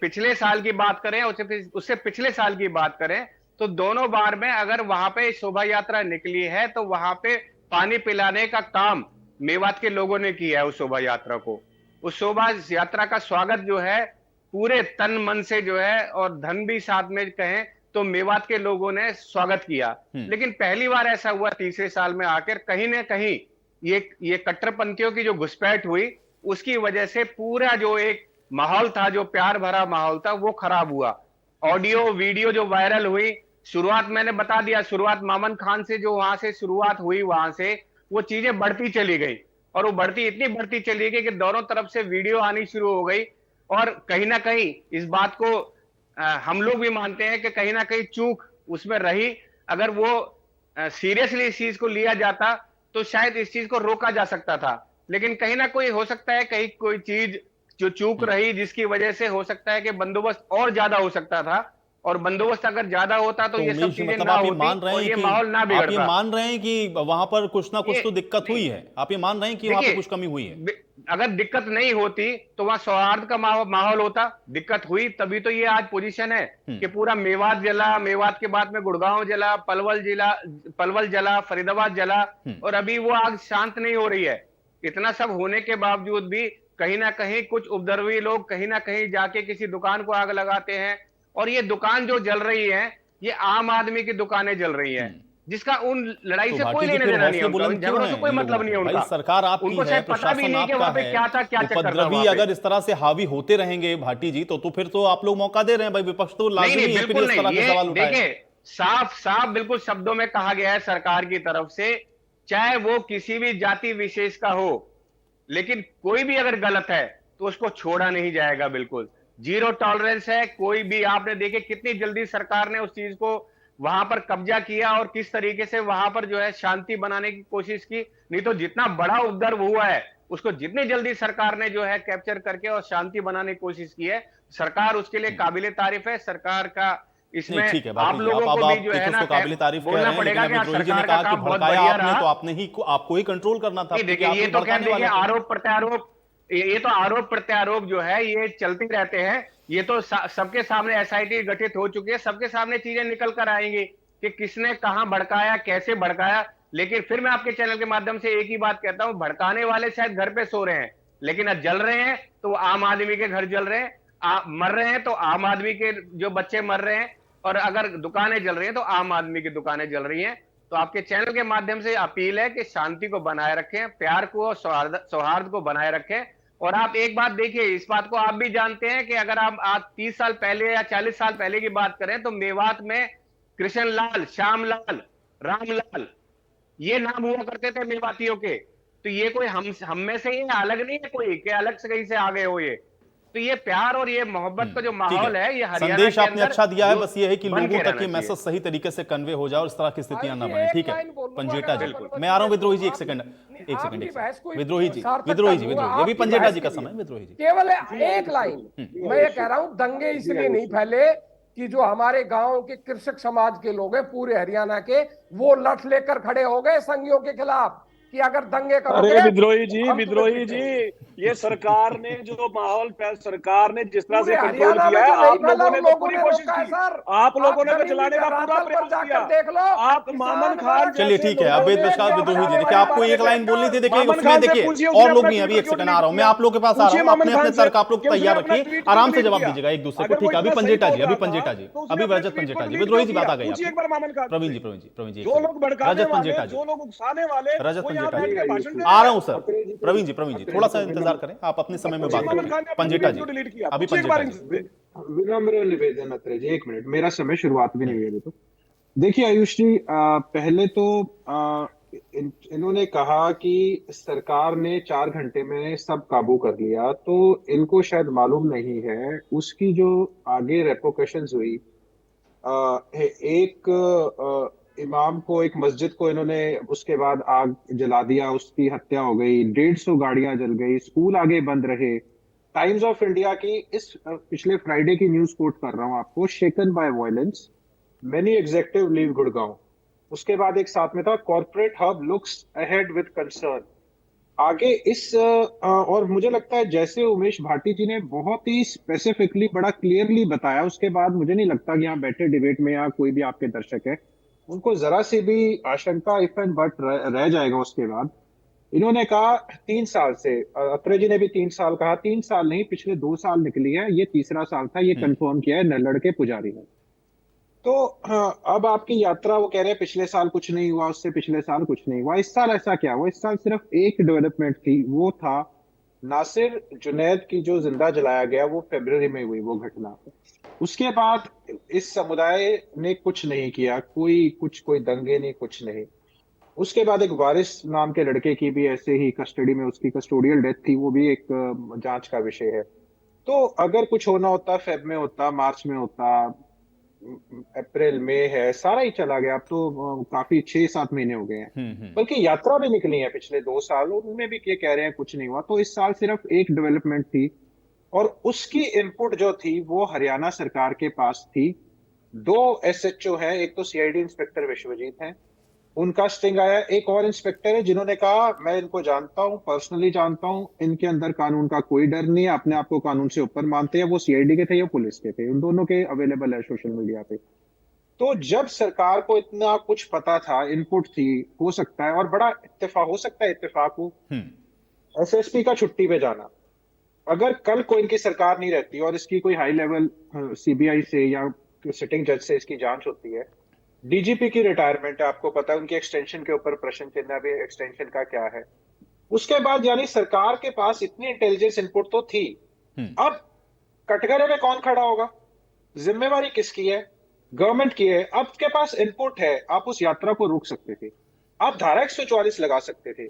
J: पिछले साल की बात करें, उससे पिछले साल की बात करें, तो दोनों बार में अगर वहां पे शोभा यात्रा निकली है, तो वहां पे पानी पिलाने का काम मेवात के लोगों ने किया है उस शोभा यात्रा को। उस शोभा यात्रा का स्वागत जो है पूरे तन मन से जो है, और धन भी साथ में कहें तो मेवात के लोगों ने स्वागत किया। लेकिन पहली बार ऐसा हुआ तीसरे साल में आकर, कहीं ना कहीं ये कट्टरपंथियों की जो घुसपैठ हुई, उसकी वजह से पूरा जो एक माहौल था, जो प्यार भरा माहौल था, वो खराब हुआ। ऑडियो वीडियो जो वायरल हुई, शुरुआत मैंने बता दिया, शुरुआत मामन खान से जो वहां से शुरुआत हुई, वहां से वो चीजें बढ़ती चली गई, और वो इतनी बढ़ती चली गई कि दोनों तरफ से वीडियो आनी शुरू हो गई। और कहीं ना कहीं इस बात को हम लोग भी मानते हैं कि कहीं ना कहीं चूक उसमें रही। अगर वो सीरियसली इस चीज को लिया जाता तो शायद इस चीज को रोका जा सकता था, लेकिन कहीं ना कोई हो सकता है, कहीं कोई चीज जो चूक रही, जिसकी वजह से हो सकता है कि बंदोबस्त और ज्यादा हो सकता था, और बंदोबस्त अगर ज्यादा होता तो ये सब चीजें ना होती और ये माहौल ना बिगड़ता।
A: आप ये मान रहे हैं कि वहां पर कुछ ना कुछ तो दिक्कत हुई है? आप ये मान रहे हैं कि वहां पर कुछ कमी हुई है?
J: अगर दिक्कत नहीं होती तो वहां सौहार्द का माहौल होता। दिक्कत हुई तभी तो ये आज पोजीशन है कि पूरा मेवात जला, मेवात के बाद में गुड़गांव जला, पलवल जला, फरीदाबाद जला, और अभी वो आग शांत नहीं हो रही है। इतना सब होने के बावजूद भी कहीं ना कहीं कुछ उपद्रवी लोग कहीं ना कहीं जाके किसी दुकान को आग लगाते हैं, और ये दुकान जो जल रही है, ये आम आदमी की दुकानें जल रही है, जिसका उन लड़ाई से कोई लेने देना नहीं है, उन झगड़ों से कोई मतलब नहीं है उनका।
A: सरकार आपकी है, प्रशासन आपका है,
J: क्या था क्या चक्कर था
A: उपद्रवी अगर इस तरह से हावी होते रहेंगे भाटी जी, तो फिर तो आप लोग मौका दे रहे हैं भाई, विपक्ष तो लाजिमी है फिर इस तरह के सवाल उठाए।
J: देखिए, साफ बिल्कुल शब्दों में कहा गया है सरकार की तरफ से, चाहे वो किसी भी जाति विशेष का हो, लेकिन कोई भी अगर गलत है तो उसको छोड़ा नहीं जाएगा। बिल्कुल जीरो टॉलरेंस है। कोई भी, आपने देखे कितनी जल्दी सरकार ने उस चीज को वहां पर कब्जा किया, और किस तरीके से वहां पर जो है शांति बनाने की कोशिश की। नहीं तो जितना बड़ा उपद्रव हुआ है, उसको जितनी जल्दी सरकार ने जो है कैप्चर करके और शांति बनाने की कोशिश की है, सरकार उसके लिए काबिले तारीफ है। सरकार का इसमें आप लोगों को भी जो है ना बोलना पड़ेगा कि सरकार का काम बहुत बढ़िया रहा।
A: तो आपको ही कंट्रोल करना था।
J: देखिए, ये तो आरोप प्रत्यारोप जो है ये चलते रहते हैं, ये तो सबके सामने एसआईटी गठित हो चुकी है, सबके सामने चीजें निकल कर आएंगी कि किसने कहां भड़काया, कैसे भड़काया। लेकिन फिर मैं आपके चैनल के माध्यम से एक ही बात कहता हूं, भड़काने वाले शायद घर पे सो रहे हैं, लेकिन अब जल रहे हैं तो आम आदमी के घर जल रहे हैं, मर रहे हैं तो आम आदमी के जो बच्चे मर रहे हैं, और अगर दुकानें जल रही हैं तो आम आदमी की दुकानें जल रही हैं। तो आपके चैनल के माध्यम से अपील है कि शांति को बनाए रखें, प्यार को, सौहार्द को बनाए रखें। और आप एक बात देखिए, इस बात को आप भी जानते हैं कि अगर आप आज 30 साल पहले या 40 साल पहले की बात करें तो मेवात में कृष्ण लाल, श्याम लाल, रामलाल, ये नाम हुआ करते थे मेवातियों के। तो ये कोई हम में से ये अलग नहीं है कोई कि अलग से कहीं से आ गए हो। ये तो ये प्यार और ये मोहब्बत का जो माहौल है, ये हरियाणा
A: संदेश
J: के
A: आपने
J: अंदर
A: अच्छा दिया है, बस ये है कि
J: बन के
A: लोगों तक
J: रहना
A: ये
J: चाहिए।
A: मैसेज सही तरीके से कन्वे हो जाए और इस तरह की स्थितियां ना बने। ठीक है
I: लाइन बोलूंगा,
A: पंजेटा जी,
I: अगर
A: मैं आ रहा हूं विद्रोही जी, एक सेकंड
I: आपकी
A: एक सेकंड
I: बहस कोई
A: विद्रोही जी,
I: सार्थक
A: विद्रोही जी,
I: का हुआ,
A: विद्रोही, अभी
I: आपकी
A: पंजेटा
I: बहस
A: जी का
I: के
A: समय,
I: लिए।
A: विद्रोही जी।
I: केवल एक लाइन मैं ये कह रहा हूं, दंगे इसलिए नहीं फैले कि जो हमारे गांव के कृषक समाज के लोग हैं पूरे हरियाणा के, वो लठ लेकर खड़े हो गए संघियों के खिलाफ कि अगर दंगे करोगे।
H: अरे विद्रोही जी,
I: हम तुम्हें
H: विद्रोही जी,
I: पीटेंगे।
H: ये सरकार ने जो माहौल सरकार ने जिस तरह से
I: पूरे
H: कंट्रोल
I: हरियाणा
H: किया
I: में
H: है,
I: तो नहीं
H: आप लोगों ने
I: फैला,
H: तो पूरी कोशिश
I: रोका है
H: की।
I: सर।
H: आप लोगों ने तो
I: जमीनी
H: जलाने का पूरा
I: धरातल पर
H: प्रयास
I: जाकर
H: किया।
I: देख लो,
H: आप
I: किसान
H: मामन खान
I: वर्ग-
A: चलिए ठीक है, अब वेद प्रसाद विद्रोही जी, देखिए आपको एक लाइन बोलनी थी, देखिए उसमें देखिए और लोग भी हैं, अभी एक सेकंड आ रहा हूं मैं आप लोग के पास आ रहा हूं, अपने अपने तर्क आप लोग तैयार रखिए, आराम से जवाब दीजिएगा एक दूसरे को। ठीक है, अभी पंजेटा जी, अभी पंजेटा जी, अभी रजत पंजेटा जी, विद्रोही जी बात आ गई
H: एक बार मामन खान,
A: प्रवीण जी, प्रवीण जी, प्रवीण जी,
H: जो लोग भड़काने
A: रजत
H: वाले,
A: पंजेटा जी,
H: जो लोग उकसाने वाले,
A: रजत
H: वो यहाँ
A: पंजेटा
H: बैठ के भाषण
A: जी,
H: दे
A: आ
H: रहे
A: रहा
H: हैं।
A: हूं सर। प्रवीण जी, प्रवीण जी, थोड़ा सा इंतजार करें, आप अपने समय में बात
H: मामन
A: करें।
H: खान ने अपना
A: पंजेटा जी,
H: वीडियो डिलीट किया।
A: अभी
H: पूछिए एक बार
A: पंजेटा जी।
H: इनसे।
K: विनम्र निवेदन अत्रे जी, एक मिनट, मेरा समय शुरुआत भी नहीं हुई अभी तो। देखिए आयुष जी, पहले तो इन्होंने कहा कि सरकार ने 4 घंटे में सब काबू कर लिया, तो इनको शायद मालूम नहीं है उसकी जो आगे रेपोकेशंस हुई। एक इमाम को, एक मस्जिद को इन्होंने उसके बाद आग जला दिया, उसकी हत्या हो गई, 150 गाड़ियां जल गई, स्कूल आगे बंद रहे। टाइम्स ऑफ इंडिया की इस पिछले फ्राइडे की न्यूज कोट कर रहा हूं आपको, shaken by violence, many executive leave Gurgaon. उसके बाद एक साथ में था, corporate hub looks ahead with concern. आगे इस और मुझे लगता है जैसे उमेश भाटी जी ने बहुत ही स्पेसिफिकली बड़ा क्लियरली बताया, उसके बाद मुझे नहीं लगता कि यहाँ बैठे डिबेट में या कोई भी आपके दर्शक है उनको जरा सी भी आशंका इफ एंड बट रह जाएगा। उसके बाद इन्होंने कहा 3 साल से, अत्रे जी ने भी 3 साल कहा, 3 साल नहीं पिछले 2 साल निकली है, ये तीसरा साल था, ये कंफर्म किया है नल्लड़ के पुजारी ने। तो हाँ, अब आपकी यात्रा, वो कह रहे हैं पिछले साल कुछ नहीं हुआ, उससे पिछले साल कुछ नहीं हुआ, इस साल ऐसा क्या हुआ? इस साल सिर्फ एक डेवलपमेंट थी, वो था नासिर जुनैद की जो जिंदा जलाया गया, वो फरवरी में हुई वो घटना। उसके बाद इस समुदाय ने कुछ नहीं किया, कोई दंगे नहीं, कुछ नहीं। उसके बाद एक वारिस नाम के लड़के की भी ऐसे ही कस्टडी में, उसकी कस्टोडियल डेथ थी, वो भी एक जांच का विषय है। तो अगर कुछ होना होता फेब में होता, मार्च में होता, अप्रैल में है, सारा ही चला गया। अब तो काफी 6-7 महीने हो गए हैं, बल्कि यात्रा भी निकली है पिछले 2 साल, उनमें भी ये कह रहे हैं कुछ नहीं हुआ। तो इस साल सिर्फ एक डेवलपमेंट थी और उसकी इनपुट जो थी वो हरियाणा सरकार के पास थी। 2 एसएचओ हैं, एक तो सीआईडी इंस्पेक्टर विश्वजीत हैं, उनका स्टिंग आया। एक और इंस्पेक्टर है जिन्होंने कहा मैं इनको जानता हूं, पर्सनली जानता हूं, इनके अंदर कानून का कोई डर नहीं है, अपने आप को कानून से ऊपर मानते हैं। वो सीआईडी के थे या पुलिस के थे, उन दोनों के अवेलेबल है सोशल मीडिया पे। तो जब सरकार को इतना कुछ पता था, इनपुट थी, हो सकता है, और बड़ा इत्तेफाक हो सकता है, इत्तेफाक हो एसएसपी का छुट्टी पे जाना। अगर कल को इनकी सरकार नहीं रहती और इसकी कोई हाई लेवल सीबीआई से या सिटिंग जज से इसकी जांच होती है, डीजीपी की रिटायरमेंट है, आपको पता है, उनकी एक्सटेंशन के ऊपर प्रश्न चिन्ह है, एक्सटेंशन का क्या है। उसके बाद यानी सरकार के पास इतनी इंटेलिजेंस इनपुट तो थी। अब कटघरे में कौन खड़ा होगा? जिम्मेवारी किसकी है? गवर्नमेंट की है। आपके पास इनपुट है, आप उस यात्रा को रोक सकते थे, आप धारा 144 लगा सकते थे,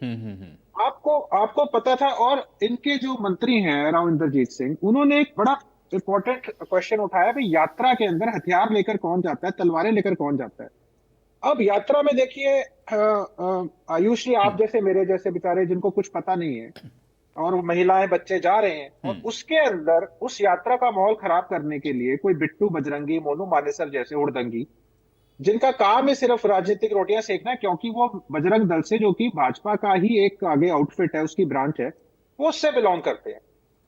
K: आपको पता था। और इनके जो मंत्री हैं राव इंद्रजीत सिंह, उन्होंने एक बड़ा इंपॉर्टेंट क्वेश्चन उठाया कि यात्रा के अंदर हथियार लेकर कौन जाता है, तलवारें लेकर कौन जाता है। अब यात्रा में देखिए आयुष जी, आप जैसे मेरे जैसे बेचारे जिनको कुछ पता नहीं है, और महिलाएं बच्चे जा रहे हैं, और उसके अंदर उस यात्रा का माहौल खराब करने के लिए कोई बिट्टू बजरंगी, मोनू मानेसर जैसे उड़दंगी, जिनका काम है सिर्फ राजनीतिक रोटियां सेकना, क्योंकि वो बजरंग दल से, जो कि भाजपा का ही एक आगे आउटफिट है, उसकी ब्रांच है, वो उससे बिलोंग करते हैं।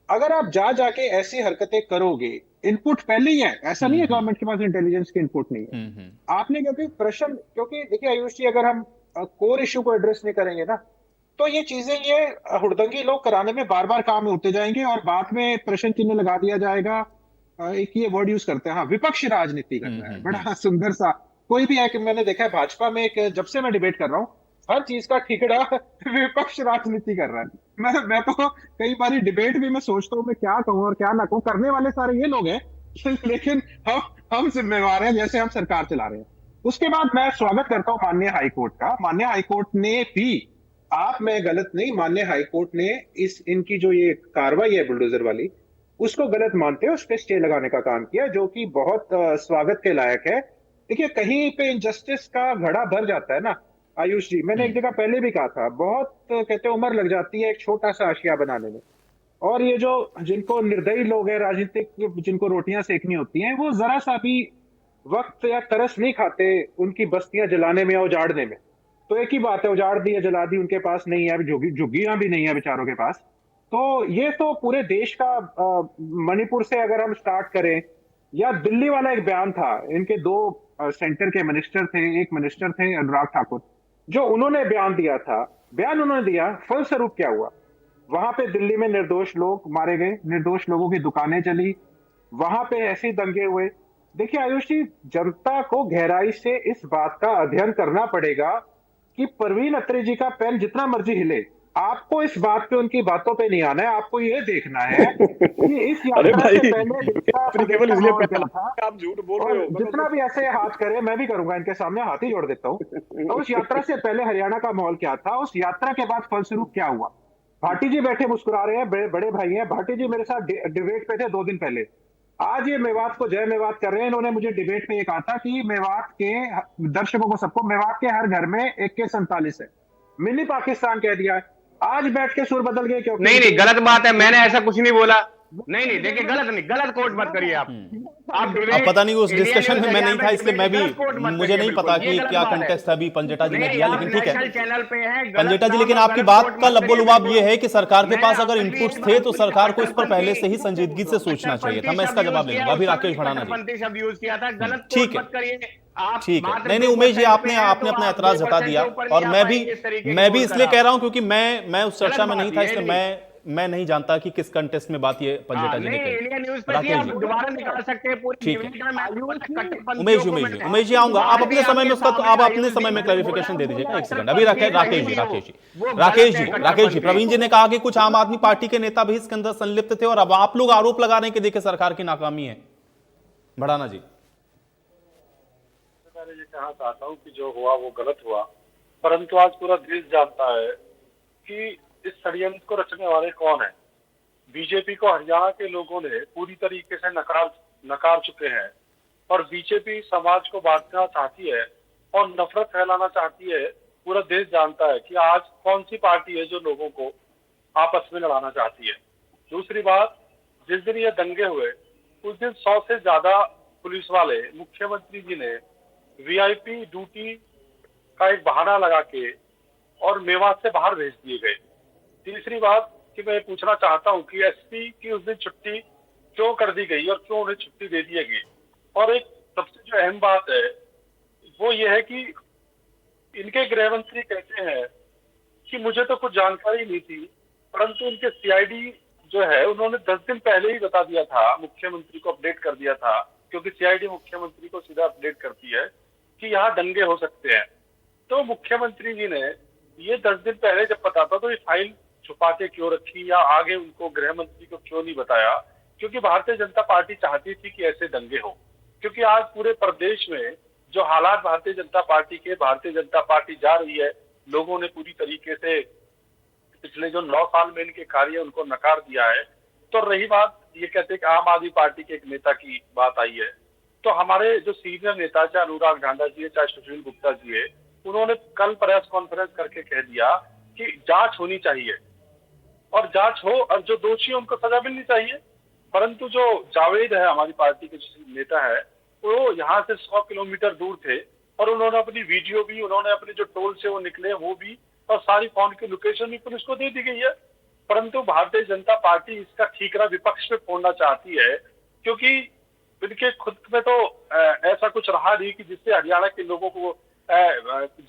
K: अगर आप जाके ऐसी हरकतें करोगे, इनपुट पहले ही है, ऐसा नहीं है गवर्नमेंट के पास इंटेलिजेंस की इनपुट नहीं है। आपने क्योंकि देखिए आयुष जी, अगर हम कोर इश्यू को एड्रेस नहीं करेंगे ना, तो ये चीजें, ये हुड़दंगी लोग कराने में बार बार काम होते जाएंगे और बाद में प्रश्न चिन्ह लगा दिया जाएगा। एक ये वर्ड यूज करते हैं, हाँ, विपक्ष राजनीति कर रहा है, बड़ा सुंदर सा। कोई भी है कि मैंने देखा है भाजपा में, एक जब से मैं डिबेट कर रहा हूँ, हर चीज का ठिकड़ा विपक्ष राजनीति कर रहा है। मैं तो कई बार डिबेट भी मैं सोचता हूँ मैं क्या कहूँ और क्या ना कहूँ, करने वाले सारे ये लोग हैं लेकिन हम जिम्मेवार हैं जैसे हम सरकार चला रहे हैं। उसके बाद मैं स्वागत करता हूँ माननीय हाईकोर्ट का। माननीय हाईकोर्ट ने भी, मैं गलत नहीं, माननीय हाईकोर्ट ने इनकी जो ये कार्रवाई है बुलडोजर वाली, उसको गलत मानते हैं, उस पर स्टे लगाने का काम किया, जो कि बहुत स्वागत के लायक है। देखिए, कहीं पे इनजस्टिस का घड़ा भर जाता है ना आयुष जी, मैंने एक जगह पहले भी कहा था, बहुत कहते हैं उम्र लग जाती है एक छोटा सा आशिया बनाने में। और ये जो जिनको निर्दयी लोग हैं राजनीतिक, जिनको रोटियां सेकनी होती हैं, वो जरा सा भी वक्त या तरस नहीं खाते उनकी बस्तियां जलाने में या उजाड़ने में। तो एक ही बात है, उजाड़ दी है, जला दी, उनके पास नहीं है, झुग्गियां भी नहीं है बेचारों के पास। तो ये तो पूरे देश का, मणिपुर से अगर हम स्टार्ट करें, या दिल्ली वाला एक बयान था, इनके दो सेंटर के मिनिस्टर थे, एक मिनिस्टर थे अनुराग ठाकुर, जो उन्होंने बयान दिया था, बयान उन्होंने दिया, फलस्वरूप क्या हुआ, वहां पे दिल्ली में निर्दोष लोग मारे गए, निर्दोष लोगों की दुकानें चली, वहां पे ऐसे दंगे हुए। देखिए आयुष जी, जनता को गहराई से इस बात का अध्ययन करना पड़ेगा कि परवीन अत्री जी का पेन जितना मर्जी हिले, आपको इस बात पे, उनकी बातों पे नहीं आना है। आपको ये देखना है कि इस यात्रा से पहले
H: केवल इसलिए आप झूठ बोल रहे हो,
K: जितना भी ऐसे हाथ करे, मैं भी करूंगा, इनके सामने हाथ ही जोड़ देता हूँ। तो उस यात्रा से पहले हरियाणा का माहौल क्या था, उस यात्रा के बाद फलस्वरूप क्या हुआ। भाटी जी बैठे मुस्कुरा रहे हैं, बड़े भाई हैं भाटी जी, मेरे साथ डिबेट पे थे 2 दिन पहले। आज ये मेवात को जय मेवात कर रहे हैं। इन्होंने मुझे डिबेट में ये कहा था कि मेवात के दर्शकों को, सबको, मेवात के हर घर में AK-47 है, मिनी पाकिस्तान कह दिया है। आज बैठ के सुर बदल गए, क्योंकि
J: नहीं, गलत बात है, मैंने ऐसा कुछ नहीं बोला। नहीं, देखिए, गलत कोट मत करिए आप।
A: अब पता नहीं, उस डिस्कशन में मैं नहीं था, इसलिए मैं भी, मुझे नहीं पता कि क्या कंटेस्ट अभी पंजेटा जी ने दिया, लेकिन ठीक है
J: चैनल पे है
A: पंजेटा जी। लेकिन आपकी बात का लब्बो-लुबाब ये है कि सरकार के पास अगर इनपुट्स थे तो सरकार को इस पर पहले से ही संजीदगी से सोचना चाहिए था। मैं इसका जवाब ले लूंगा। अभी राकेश भड़ाना जी, ठीक है, ठीक है। नहीं, उमेश जी, आपने अपना एतराज हटा दिया, और मैं भी इसलिए कह रहा हूं क्योंकि मैं उस चर्चा में नहीं था, इसलिए मैं नहीं जानता कि किस कंटेस्ट में बात ये पंजेटा जी ने कही। राकेश जी,
J: दोबारा निकाल सकते हैं पूरी,
A: ठीक है। उमेश जी आऊंगा, आप अपने समय में उसका, आप अपने समय में क्लैरिफिकेशन दे दीजिएगा। एक सेकंड, अभी राकेश जी, प्रवीण जी ने कहा कि कुछ आम आदमी पार्टी के नेता भी इसके अंदर संलिप्त थे, और अब आप लोग आरोप लगा रहे हैं कि देखिए सरकार की नाकामी है। भड़ाना जी,
L: मैं ये कहना चाहता हूँ कि जो हुआ वो गलत हुआ, परंतु आज पूरा देश जानता है कि इस षड्यंत्र को रचने वाले कौन है। बीजेपी को हरियाणा के लोगों ने पूरी तरीके से नकार चुके हैं, और बीजेपी समाज को बांटना चाहती है और नफरत फैलाना चाहती है। पूरा देश जानता है कि आज कौन सी पार्टी है जो लोगों को आपस में लड़ाना चाहती है। दूसरी बात, जिस दिन ये दंगे हुए उस दिन 100 से ज्यादा पुलिस वाले मुख्यमंत्री जी ने VIP ड्यूटी का एक बहाना लगा के और मेवात से बाहर भेज दिए गए। तीसरी बात कि मैं पूछना चाहता हूं कि SP की उस दिन छुट्टी क्यों कर दी गई और क्यों उन्हें छुट्टी दे दी गई। और एक सबसे जो अहम बात है वो ये है कि इनके गृह मंत्री कहते हैं कि मुझे तो कुछ जानकारी नहीं थी, परंतु इनके CID जो है उन्होंने 10 दिन पहले ही बता दिया था, मुख्यमंत्री को अपडेट कर दिया था, क्योंकि CID मुख्यमंत्री को सीधा अपडेट करती है कि यहाँ दंगे हो सकते हैं। तो मुख्यमंत्री जी ने ये 10 दिन पहले जब पता था तो ये फाइल छुपा के क्यों रखी, या आगे उनको गृह मंत्री को क्यों नहीं बताया? क्योंकि भारतीय जनता पार्टी चाहती थी कि ऐसे दंगे हो, क्योंकि आज पूरे प्रदेश में जो हालात भारतीय जनता पार्टी के, भारतीय जनता पार्टी जा रही है, लोगों ने पूरी तरीके से पिछले जो 9 साल में इनके कार्य उनको नकार दिया है। तो रही बात, ये कहते हैं कि आम आदमी पार्टी के एक नेता की बात आई है, तो हमारे जो सीनियर नेता, चाहे अनुराग ढांडा जी है, चाहे सुशील गुप्ता जी है, उन्होंने कल प्रेस कॉन्फ्रेंस करके कह दिया कि जांच होनी चाहिए, और जांच हो और जो दोषी है उनको सजा मिलनी चाहिए। परंतु जो जावेद है, हमारी पार्टी के नेता है, वो यहाँ से 100 किलोमीटर दूर थे, और उन्होंने अपनी वीडियो भी, उन्होंने अपने जो टोल से वो निकले वो भी, और सारी फोन की लोकेशन भी पुलिस को दे दी गई है। परंतु भारतीय जनता पार्टी इसका ठीकरा विपक्ष पे फोड़ना चाहती है, क्योंकि इनके खुद में तो ऐसा कुछ रहा नहीं कि जिससे हरियाणा के लोगों को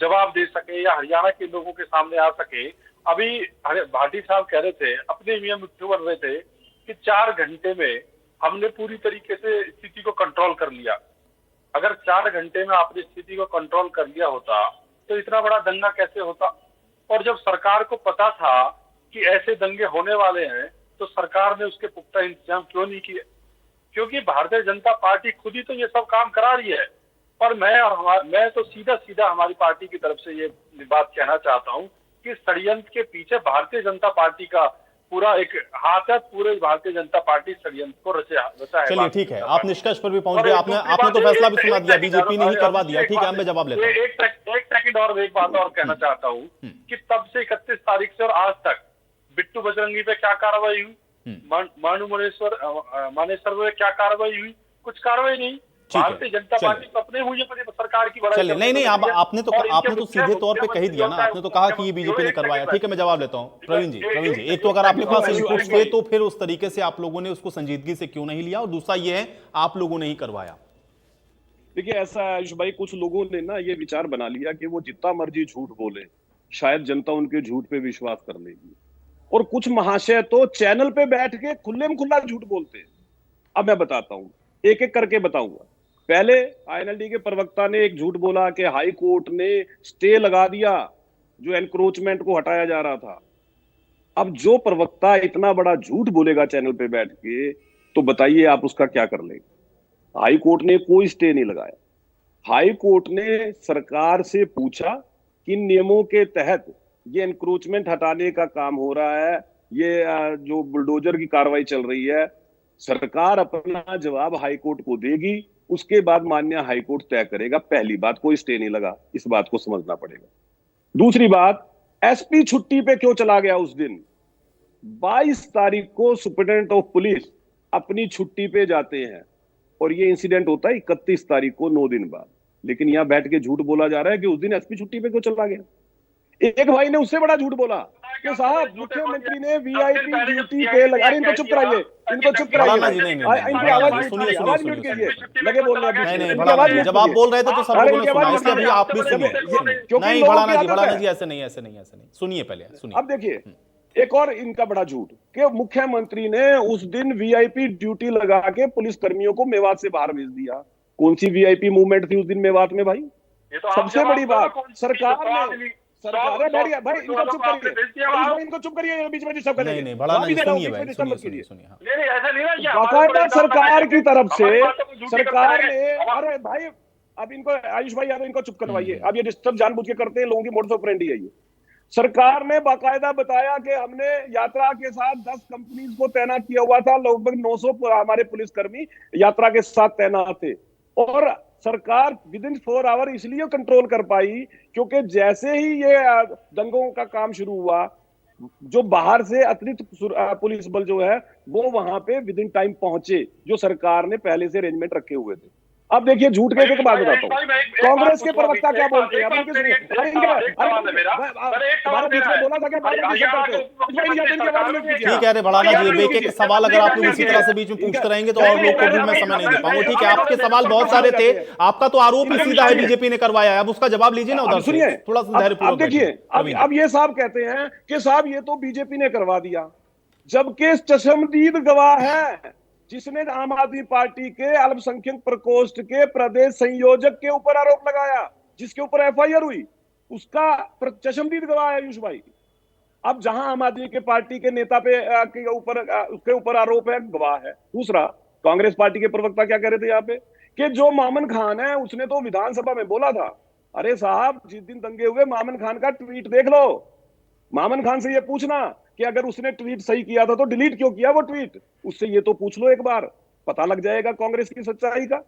L: जवाब दे सके या हरियाणा के लोगों के सामने आ सके। अभी भाटी साहब कह रहे थे, अपने में मुख्य बन रहे थे कि 4 घंटे में हमने पूरी तरीके से स्थिति को कंट्रोल कर लिया। अगर 4 घंटे में आपने स्थिति को कंट्रोल कर लिया होता तो इतना बड़ा दंगा कैसे होता? और जब सरकार को पता था कि ऐसे दंगे होने वाले हैं तो सरकार ने उसके पुख्ता इंतजाम क्यों नहीं किए? क्योंकि भारतीय जनता पार्टी खुद ही तो ये सब काम करा रही है। पर मैं तो सीधा हमारी पार्टी की तरफ से ये बात कहना चाहता हूँ कि षड्यंत्र के पीछे भारतीय जनता पार्टी का पूरा एक हाथ है। पूरे भारतीय जनता पार्टी षड्यंत्र को रचा है।
A: चलिए ठीक है, आप निष्कर्ष पर भी पहुंच गए। आपने तो फैसला भी सुना दिया, बीजेपी ने ही करवा दिया। ठीक है, मैं जवाब लेता हूं।
L: एक सेकंड और एक बात और कहना चाहता हूँ कि तब से 31 तारीख से और आज तक बिट्टू बजरंगी पे क्या कार्रवाई हुई, मानू मानेसर पे क्या कार्रवाई हुई? कुछ कार्रवाई नहीं। भारतीय जनता पार्टी तो अपने हुई सरकार की बड़ाई।
A: चलिए, नहीं आपने तो सीधे तौर पे कह ही दिया ना। आपने तो कहा कि ये बीजेपी ने करवाया। ठीक है, मैं जवाब लेता हूँ। प्रवीण जी, एक तो अगर आपके पास इनपुट्स थे तो फिर उस तरीके से आप लोगों ने उसको संजीदगी से क्यों नहीं लिया, और दूसरा ये है आप लोगों ने ही करवाया।
H: देखिए, ऐसा है आयुष भाई, कुछ लोगों ने ना ये विचार बना लिया कि वो जितना मर्जी झूठ बोले शायद जनता उनके झूठ पे विश्वास कर लेगी, और कुछ महाशय तो चैनल पे बैठ के खुले में खुला झूठ बोलते हैं। अब मैं बताता हूं, एक एक करके बताऊंगा। पहले आईएनएलडी के प्रवक्ता ने एक झूठ बोला कि हाई कोर्ट ने स्टे लगा दिया जो एनक्रोचमेंट को हटाया जा रहा था। अब जो प्रवक्ता इतना बड़ा झूठ बोलेगा चैनल पे बैठ के, तो बताइए आप उसका क्या कर लेंगे? हाई कोर्ट ने कोई स्टे नहीं लगाया। हाई कोर्ट ने सरकार से पूछा कि नियमों के तहत ये एनक्रोचमेंट हटाने का काम हो रहा है, ये जो बुलडोजर की कार्रवाई चल रही है, सरकार अपना जवाब हाई कोर्ट को देगी, उसके बाद माननीय हाई कोर्ट तय करेगा। पहली बात, कोई स्टे नहीं लगा, इस बात को समझना पड़ेगा। दूसरी बात, एसपी छुट्टी पे क्यों चला गया उस दिन? 22 तारीख को सुपरिटेंडेंट ऑफ पुलिस अपनी छुट्टी पे जाते हैं और ये इंसिडेंट होता है 31 तारीख को, 9 दिन बाद। लेकिन यहां बैठ के झूठ बोला जा रहा है कि उस दिन एसपी छुट्टी पे क्यों चला गया। एक भाई ने उससे बड़ा झूठ बोला कि साहब मुख्यमंत्री ने वीआईपी ड्यूटी पे लगा। अरे इनको चुप कराइए, इनको चुप कराइए, इनकी आवाज म्यूट कीजिए, लगे बोलने।
A: नहीं, जब आप बोल रहे थे तो सब लोगों ने सुना, इसलिए अभी आप भी सुनिए। नहीं भड़ाना जी, ऐसे नहीं, सुनिए पहले, सुनिए।
H: अब देखिए, एक और इनका बड़ा झूठ कि मुख्यमंत्री ने उस दिन वीआईपी ड्यूटी लगा के पुलिस कर्मियों को मेवात से बाहर भेज दिया। कौन सी वीआईपी मूवमेंट थी उस दिन मेवात में भाई? सबसे बड़ी बात, सरकार ने भाई इनको चुप करिए, इनको चुप करिए, बीच में डिस्टर्ब करेंगे।
A: नहीं, बड़ा नहीं, सुनिए।
H: बाकायदा सरकार की तरफ से सरकार ने, अरे भाई अब इनको आयुष भाई यादव इनको चुप करवाइए। अब ये डिस्टर्ब जानबूझ के करते हैं, लोगों की मोड ऑफ ऑपरेंडी है ये। सरकार ने बाकायदा बताया कि हमने यात्रा के साथ 10 कंपनीज को तैनात किया हुआ था, लगभग 900 हमारे पुलिसकर्मी यात्रा के साथ तैनात थे, और सरकार विद इन 4 आवर इसलिए कंट्रोल कर पाई क्योंकि जैसे ही ये दंगों का काम शुरू हुआ, जो बाहर से अतिरिक्त पुलिस बल जो है वो वहां पे विद इन टाइम पहुंचे, जो सरकार ने पहले से अरेंजमेंट रखे हुए थे। अब देखिए, झूठ के एक बात बताता हूँ, कांग्रेस के प्रवक्ता क्या बोलते हैं।
A: ठीक है, अरे भड़ाना जी, एक एक सवाल अगर आप लोग इसी तरह से बीच में पूछते रहेंगे तो और लोग को भी मैं समय नहीं दे पाऊंगा। ठीक है, आपके सवाल बहुत सारे थे, आपका तो आरोप ही सीधा है बीजेपी ने करवाया है, अब उसका जवाब लीजिए ना उधर।
H: सुनिए,
A: थोड़ा सा धैर्यपूर्वक
H: देखिए, अब ये साहब कहते हैं कि साहब ये तो बीजेपी ने करवा दिया, जबकि चशमदीद गवाह है जिसने आम आदमी पार्टी के अल्पसंख्यक प्रकोष्ठ के प्रदेश संयोजक के ऊपर आरोप लगाया, जिसके ऊपर एफआईआर हुई, उसका चशमदीद गवाह है आयुष भाई। अब जहां आम आदमी के पार्टी के नेता पे उसके ऊपर आरोप है, गवाह है। दूसरा, कांग्रेस पार्टी के प्रवक्ता क्या कह रहे थे यहाँ पे कि जो मामन खान है उसने तो विधानसभा में बोला था। अरे साहब, जिस दिन दंगे हुए मामन खान का ट्वीट देख लो, मामन खान से ये पूछना कि अगर उसने ट्वीट सही किया था तो डिलीट क्यों किया वो ट्वीट, उससे ये तो पूछ लो एक बार, पता लग जाएगा कांग्रेस की सच्चाई का।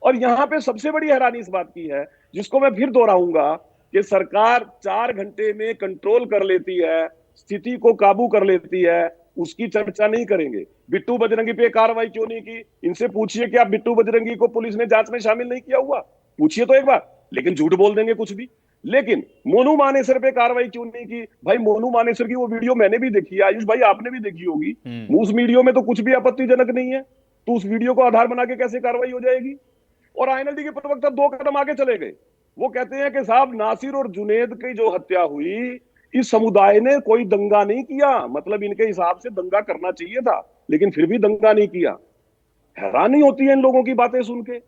H: और यहां पे सबसे बड़ी हैरानी इस बात की है, जिसको मैं फिर दोहराऊंगा, कि सरकार 4 घंटे में कंट्रोल कर लेती है, स्थिति को काबू कर लेती है, उसकी चर्चा नहीं करेंगे। बिट्टू बजरंगी पे कार्रवाई क्यों नहीं की? इनसे पूछिए कि आप बिट्टू बजरंगी को पुलिस ने जांच में शामिल नहीं किया हुआ, पूछिए तो एक बार। लेकिन झूठ बोल देंगे कुछ भी। लेकिन मोनू मानेसर पे कार्रवाई क्यों नहीं की? भाई मोनू मानेसर की वो वीडियो मैंने भी देखी है, आयुष भाई आपने भी देखी होगी। उस वीडियो में तो कुछ भी आपत्तिजनक नहीं है, तो उस वीडियो को आधार बना के कैसे कार्रवाई हो जाएगी? और आईएनएलडी के प्रवक्ता 2 कदम आगे चले गए। वो कहते हैं कि साहब नासिर और जुनेद की जो हत्या हुई, इस समुदाय ने कोई दंगा नहीं किया, मतलब इनके हिसाब से दंगा करना चाहिए था, लेकिन फिर भी दंगा नहीं किया। हैरानी होती है इन लोगों की बातें सुन के।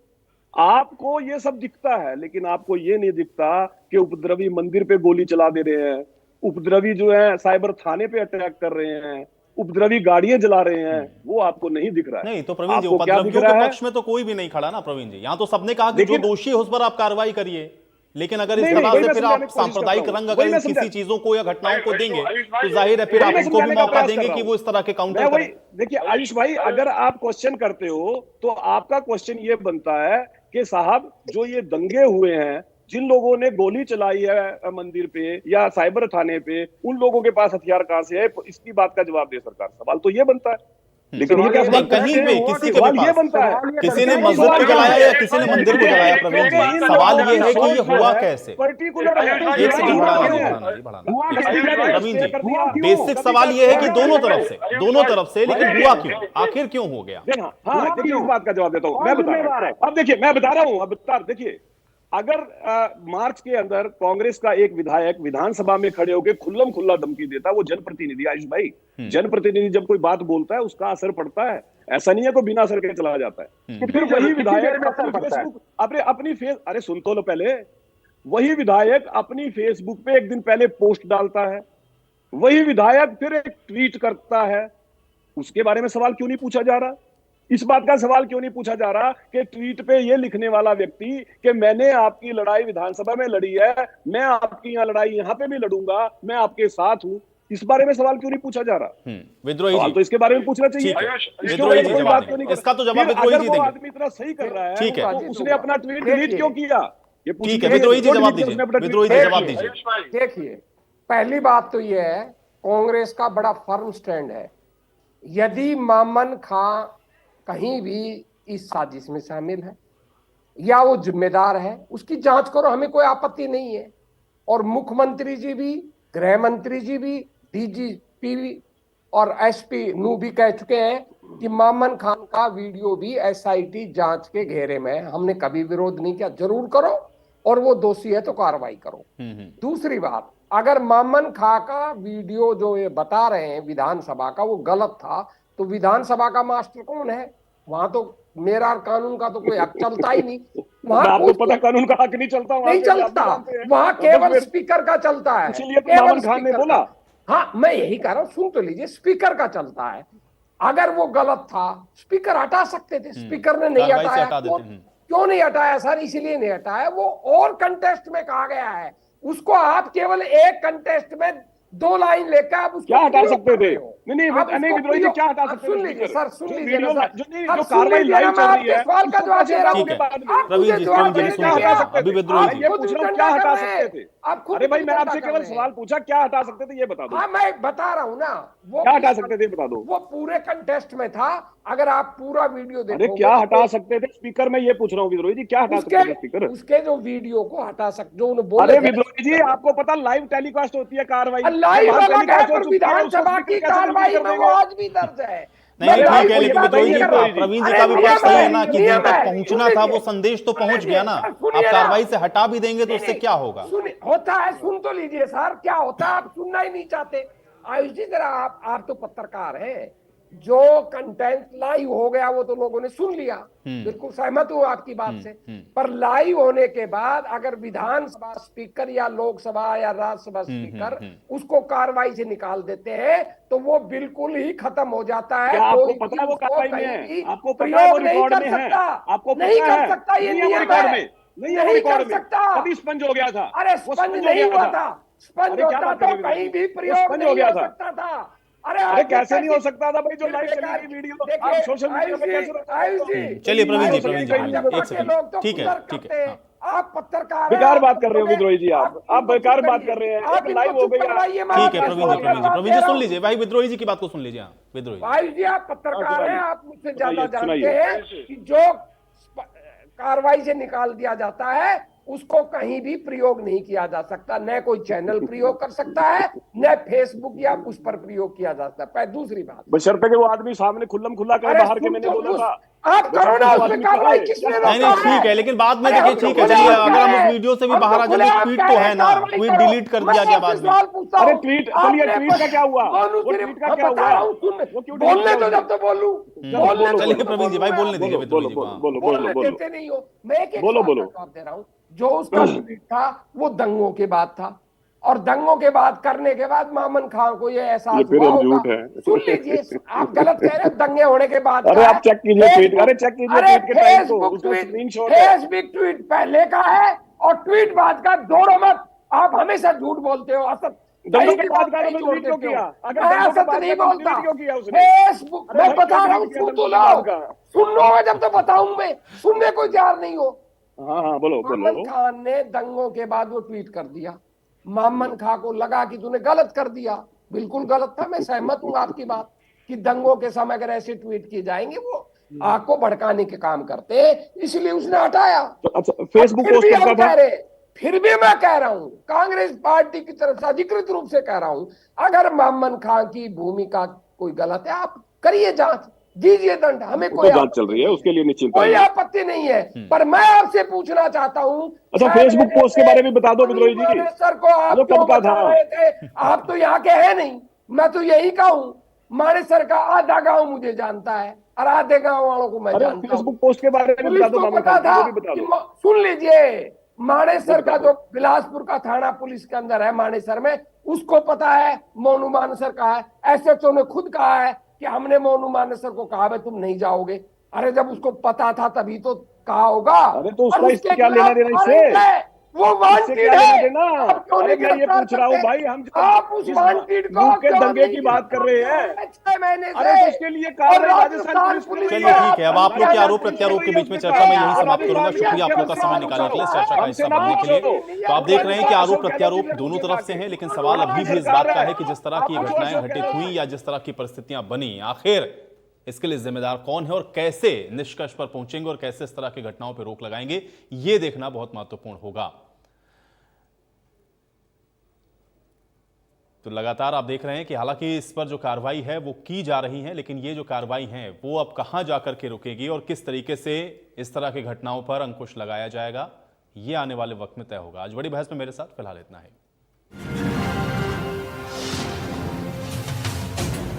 H: आपको ये सब दिखता है, लेकिन आपको ये नहीं दिखता कि उपद्रवी मंदिर पे गोली चला दे रहे हैं, उपद्रवी जो है साइबर थाने पे अटैक कर रहे हैं, उपद्रवी गाड़ियां जला रहे हैं, वो आपको नहीं दिख रहा है।
A: नहीं तो प्रवीण जी, उपद्रवियों के पक्ष में तो कोई भी नहीं खड़ा ना प्रवीण जी। यहाँ तो सबने कहा कि जो दोषी है उस पर आप कार्रवाई करिए, लेकिन अगर इस तरह से फिर आप सांप्रदायिक रंग अगर इन किसी चीजों को या घटनाओं को देंगे तो जाहिर है फिर आप उनको भी मौका देंगे कि वो इस तरह के काउंटर करें।
H: देखिए आयुष भाई, अगर आप क्वेश्चन करते हो तो आपका क्वेश्चन ये बनता है कि साहब जो ये दंगे हुए हैं, जिन लोगों ने गोली चलाई है मंदिर पे या साइबर थाने पे, उन लोगों के पास हथियार कहां से है? इसकी बात का जवाब दे सरकार। सवाल तो ये बनता है, लेकिन ये क्या
A: कहीं पे किसी के भी पास किसी ने मस्जिद को जलाया या किसी ने मंदिर को जलाया प्रवीण जी, सवाल ये है कि ये हुआ कैसे? एक सेकंड प्रवीण जी, बेसिक सवाल ये है कि दोनों तरफ से लेकिन हुआ क्यों, आखिर क्यों हो गया?
H: हाँ देखिए, इस बात का जवाब देता हूँ, मैं बता रहा हूँ। अब देखिए, मैं बता रहा हूँ, अब देखिए, अगर मार्च के अंदर कांग्रेस का एक विधायक विधानसभा में खड़े होकर खुल्लम खुल्ला धमकी देता, वो जनप्रतिनिधि, आयुष भाई, जनप्रतिनिधि जब कोई बात बोलता है उसका असर पड़ता है, ऐसा नहीं है कोई बिना असर के चला जाता है। तो फिर वही विधायक अपनी अरे सुन तो लो पहले, वही विधायक अपनी फेसबुक पे एक दिन पहले पोस्ट डालता है, वही विधायक फिर एक ट्वीट करता है, उसके बारे में सवाल क्यों नहीं पूछा जा रहा? इस बात का सवाल क्यों नहीं पूछा जा रहा कि ट्वीट पे ये लिखने वाला व्यक्ति कि मैंने आपकी लड़ाई विधानसभा में लड़ी है, मैं आपकी यहाँ लड़ाई यहाँ पे भी लड़ूंगा, मैं आपके साथ हूं, इस बारे में सवाल क्यों नहीं पूछा जा रहा?
A: विद्रोही जी,
H: तो इसके बारे में पूछना चाहिए।
A: विद्रोही जी जवाब देंगे, इसका तो जवाब विद्रोही जी देंगे।
H: आदमी इतना सही कर रहा है,
A: ठीक है,
H: तो उसने अपना ट्वीट डिलीट क्यों किया?
A: ठीक है, विद्रोही जी जवाब दीजिए, विद्रोही जी जवाब दीजिए।
I: देखिए, पहली बात तो यह है, कांग्रेस का बड़ा फर्म स्टैंड है, यदि मामन खां कहीं भी इस साजिश में शामिल है या वो जिम्मेदार है, उसकी जांच करो, हमें कोई आपत्ति नहीं है। और मुख्यमंत्री जी भी, गृह मंत्री जी भी, डीजीपी भी और एसपी नू भी कह चुके हैं कि मामन खान का वीडियो भी एसआईटी जांच के घेरे में है। हमने कभी विरोध नहीं किया, जरूर करो, और वो दोषी है तो कार्रवाई करो। दूसरी बात, अगर मामन खां का वीडियो जो ये बता रहे हैं विधानसभा का वो गलत था, तो विधानसभा का मास्टर कौन है? वहां तो मेरा और कानून का तो कोई हक चलता ही नहीं। वहां
H: आपको पता कानून का हक नहीं चलता,
I: नहीं चलता, वहां केवल स्पीकर का चलता है।
H: इसलिए तो मामन खान ने बोला।
I: हाँ, मैं यही कह रहा हूँ, सुन तो लीजिए, स्पीकर का चलता है। अगर वो गलत था, स्पीकर हटा सकते थे, स्पीकर ने नहीं हटाया। क्यों नहीं हटाया सर? इसलिए नहीं हटाया, वो और कंटेस्ट में कहा गया है, उसको आप केवल एक कंटेस्ट में 2 लाइन लेकर आप उसको
H: क्या हटा सकते थे? नहीं विद्रोही जी, क्या हटा सकते थे?
I: सुन लीजिए सर, सुन लीजिए
H: जो कार्रवाई लाइव चल रही है,
I: सवाल का जवाब दे रहा हूं।
A: प्रवीण जी अभी विद्रोही जी,
H: ये पूछ रहा हूं, क्या हटा सकते थे? अरे भाई, मैं आपसे केवल सवाल पूछा, क्या हटा सकते थे ये बता दो।
I: हाँ, मैं बता रहा हूँ ना, वो
H: क्या हटा सकते थे बता दो।
I: वो पूरे कंटेस्ट में था, अगर आप पूरा वीडियो देखो।
H: अरे क्या हटा सकते थे? स्पीकर में ये पूछ रहा हूँ विद्रोही जी, क्या हटा सकते थे स्पीकर?
I: उसके जो वीडियो को हटा सकते, जो उन्होंने बोला।
H: अरे विद्रोही जी, आपको पता लाइव टेलीकास्ट होती है कार्रवाई,
I: विधानसभा की कार्रवाई में वो आज भी दर्ज है।
A: नहीं ठीक है, लेकिन विद्रोही जी, प्रवीण जी का भी पक्ष सही है ना कि जिन तक पहुंचना था वो संदेश तो पहुंच गया ना। आप कार्रवाई से हटा भी देंगे तो उससे क्या होगा?
I: होता है, सुन तो लीजिए सर, क्या होता है, आप सुनना ही नहीं चाहते। आयुष जी जरा, आप तो पत्रकार हैं, जो कंटेंट लाइव हो गया वो तो लोगों ने सुन लिया, बिल्कुल सहमत हूं आपकी बात से। पर लाइव होने के बाद अगर विधानसभा स्पीकर या लोकसभा या राज्यसभा स्पीकर उसको कार्रवाई से निकाल देते हैं तो वो बिल्कुल ही खत्म हो जाता है।
H: आपको पता है वो कार्रवाई में है, आपको
I: प्रयोग नहीं कर सकता,
H: आपको
I: नहीं कर सकता, ये नियम है, नहीं कर सकता।
H: कभी स्पंज हो गया था।
I: अरे स्पंज नहीं हुआ था, स्पंज होता तो कहीं भी प्रयोग नहीं हो सकता था।
H: अरे कैसे नहीं हो सकता था भाई, जो लाइव चली रही वीडियो आप सोशल मीडिया पे कैसे?
A: चलिए प्रवीण जी, एक सेकंड, ठीक है,
I: आप पत्रकार
H: बेकार बात कर रहे हो विद्रोही जी, आप बेकार बात कर रहे हैं, लाइव हो गई।
A: ठीक है प्रवीण जी सुन लीजिए, भाई विद्रोही जी की बात को सुन लीजिए। विद्रोही
I: भाई जी, आप पत्रकार हैं, आप मुझसे ज्यादा जानते हैं कि जो कार्रवाई से निकाल दिया जाता है उसको कहीं भी प्रयोग नहीं किया जा सकता, न कोई चैनल प्रयोग कर सकता है, न फेसबुक या उस पर प्रयोग किया जा सकता है। दूसरी बात,
H: बशर्ते कि वो आदमी सामने खुल्लम खुल्ला कहे बाहर के, मैंने बोला था
I: आप करो ना, उसमें कार्रवाई किसने रोका
A: नहीं नहीं ठीक है, लेकिन बाद में देखिए ठीक है, चलिए अगर हम उस वीडियो से भी बाहर आ जाए, ट्वीट तो है ना, ट्वीट डिलीट कर दिया गया बाद में।
H: अरे ट्वीट, चलिए ट्वीट का क्या हुआ, वो ट्वीट का क्या हुआ, वो क्यों
I: बोलने तो जब तो बोलूं,
A: चलिए प्रवीण जी भाई बोलने दीजिए,
H: बोलो
I: देते नहीं हो। मैं एक
H: बोलो
I: जवाब दे रहा हूँ। जो उसका ट्वीट था वो दंगों के बाद था, और दंगों के बाद करने के बाद मामन खान को ये एहसास हुआ होगा। सुन लीजिए, आप गलत कह रहे हो, दंगे होने के बाद।
H: अरे आप चेक कीजिए ट्वीट, अरे चेक कीजिए ट्वीट के टाइम को, उसका स्क्रीनशॉट है।
I: फेसबुक ट्वीट पहले का है और ट्वीट बाद का, दोनों मत। आप हमेशा झूठ बोलते हो, असत
H: दंगों के बाद का ट्वीट क्यों किया? अगर
I: असत नहीं बोलता। फेसबुक मैं बता रहा हूँ, सुन लो जब तो बताऊं मैं, सुनने को तैयार नहीं हो।
H: हाँ बोलो।
I: मामन खान ने दंगों के बाद वो ट्वीट कर दिया। मामन खान को लगा कि तूने गलत कर दिया, बिल्कुल गलत था, मैं सहमत हूं आपकी बात कि दंगों के समय अगर ऐसे ट्वीट किए जाएंगे वो आग को भड़काने के काम करते हैं, इसलिए उसने हटाया।
H: तो अच्छा फेसबुक पोस्ट करता था।
I: फिर भी मैं कह रहा हूं, कांग्रेस पार्टी की तरफ से अधिकृत रूप से कह रहा हूं, अगर मामन खान की भूमिका कोई गलत है, आप करिए जांच, दीजिए दंड, हमें कोई
H: जांच चल रही है, उसके लिए निश्चित
I: कोई आपत्ति नहीं है। पर मैं आपसे पूछना चाहता हूँ,
H: अच्छा फेसबुक पोस्ट के बारे में बता दो विद्रोही जी,
I: सर को आप
H: कब का था?
I: आप तो यहाँ के हैं नहीं, मैं तो यही कहूँ, मानेसर का आधा गांव मुझे जानता है और आधे गांव वालों को मैं जानता हूँ।
H: फेसबुक पोस्ट के बारे में बता दो।
I: सुन लीजिए, मानेसर का जो बिलासपुर का थाना पुलिस के अंदर है मानेसर में, उसको पता है मोनू मानेसर का है। एसएचओ ने खुद कहा है कि हमने मोनू मानेसर को कहा भाई तुम नहीं जाओगे। अरे जब उसको पता था तभी तो कहा होगा।
H: अरे तो उसका क्या लेना देना इससे?
I: वो वांटेड है।
H: अरे मैं ये पूछ रहा हूँ भाई, हम
I: आप उस वांटेड को
H: के दंगे की बात कर रहे हैं,
I: 6 महीने से।
H: अरे तो उसके लिए राजस्थान पुलिस।
A: चलिए ठीक है, अब आप लोग के आरोप प्रत्यारोप के बीच में चर्चा मैं यही समाप्त करूंगा। शुक्रिया आप लोग का समय निकालने के लिए, चर्चा का हिस्सा बनने के लिए। तो आप देख रहे हैं कि आरोप प्रत्यारोप दोनों तरफ से हैं, लेकिन सवाल अभी भी इस बात का है कि जिस तरह की घटनाएं घटित हुई या जिस तरह की परिस्थितियां बनी, आखिर इसके लिए जिम्मेदार कौन है और कैसे निष्कर्ष पर पहुंचेंगे और कैसे इस तरह की घटनाओं पर रोक लगाएंगे, ये देखना बहुत महत्वपूर्ण होगा। तो लगातार आप देख रहे हैं कि हालांकि इस पर जो कार्रवाई है वो की जा रही है, लेकिन ये जो कार्रवाई है वो अब कहां जाकर के रुकेगी और किस तरीके से इस तरह की घटनाओं पर अंकुश लगाया जाएगा, ये आने वाले वक्त में तय होगा। आज बड़ी बहस में मेरे साथ फिलहाल इतना है।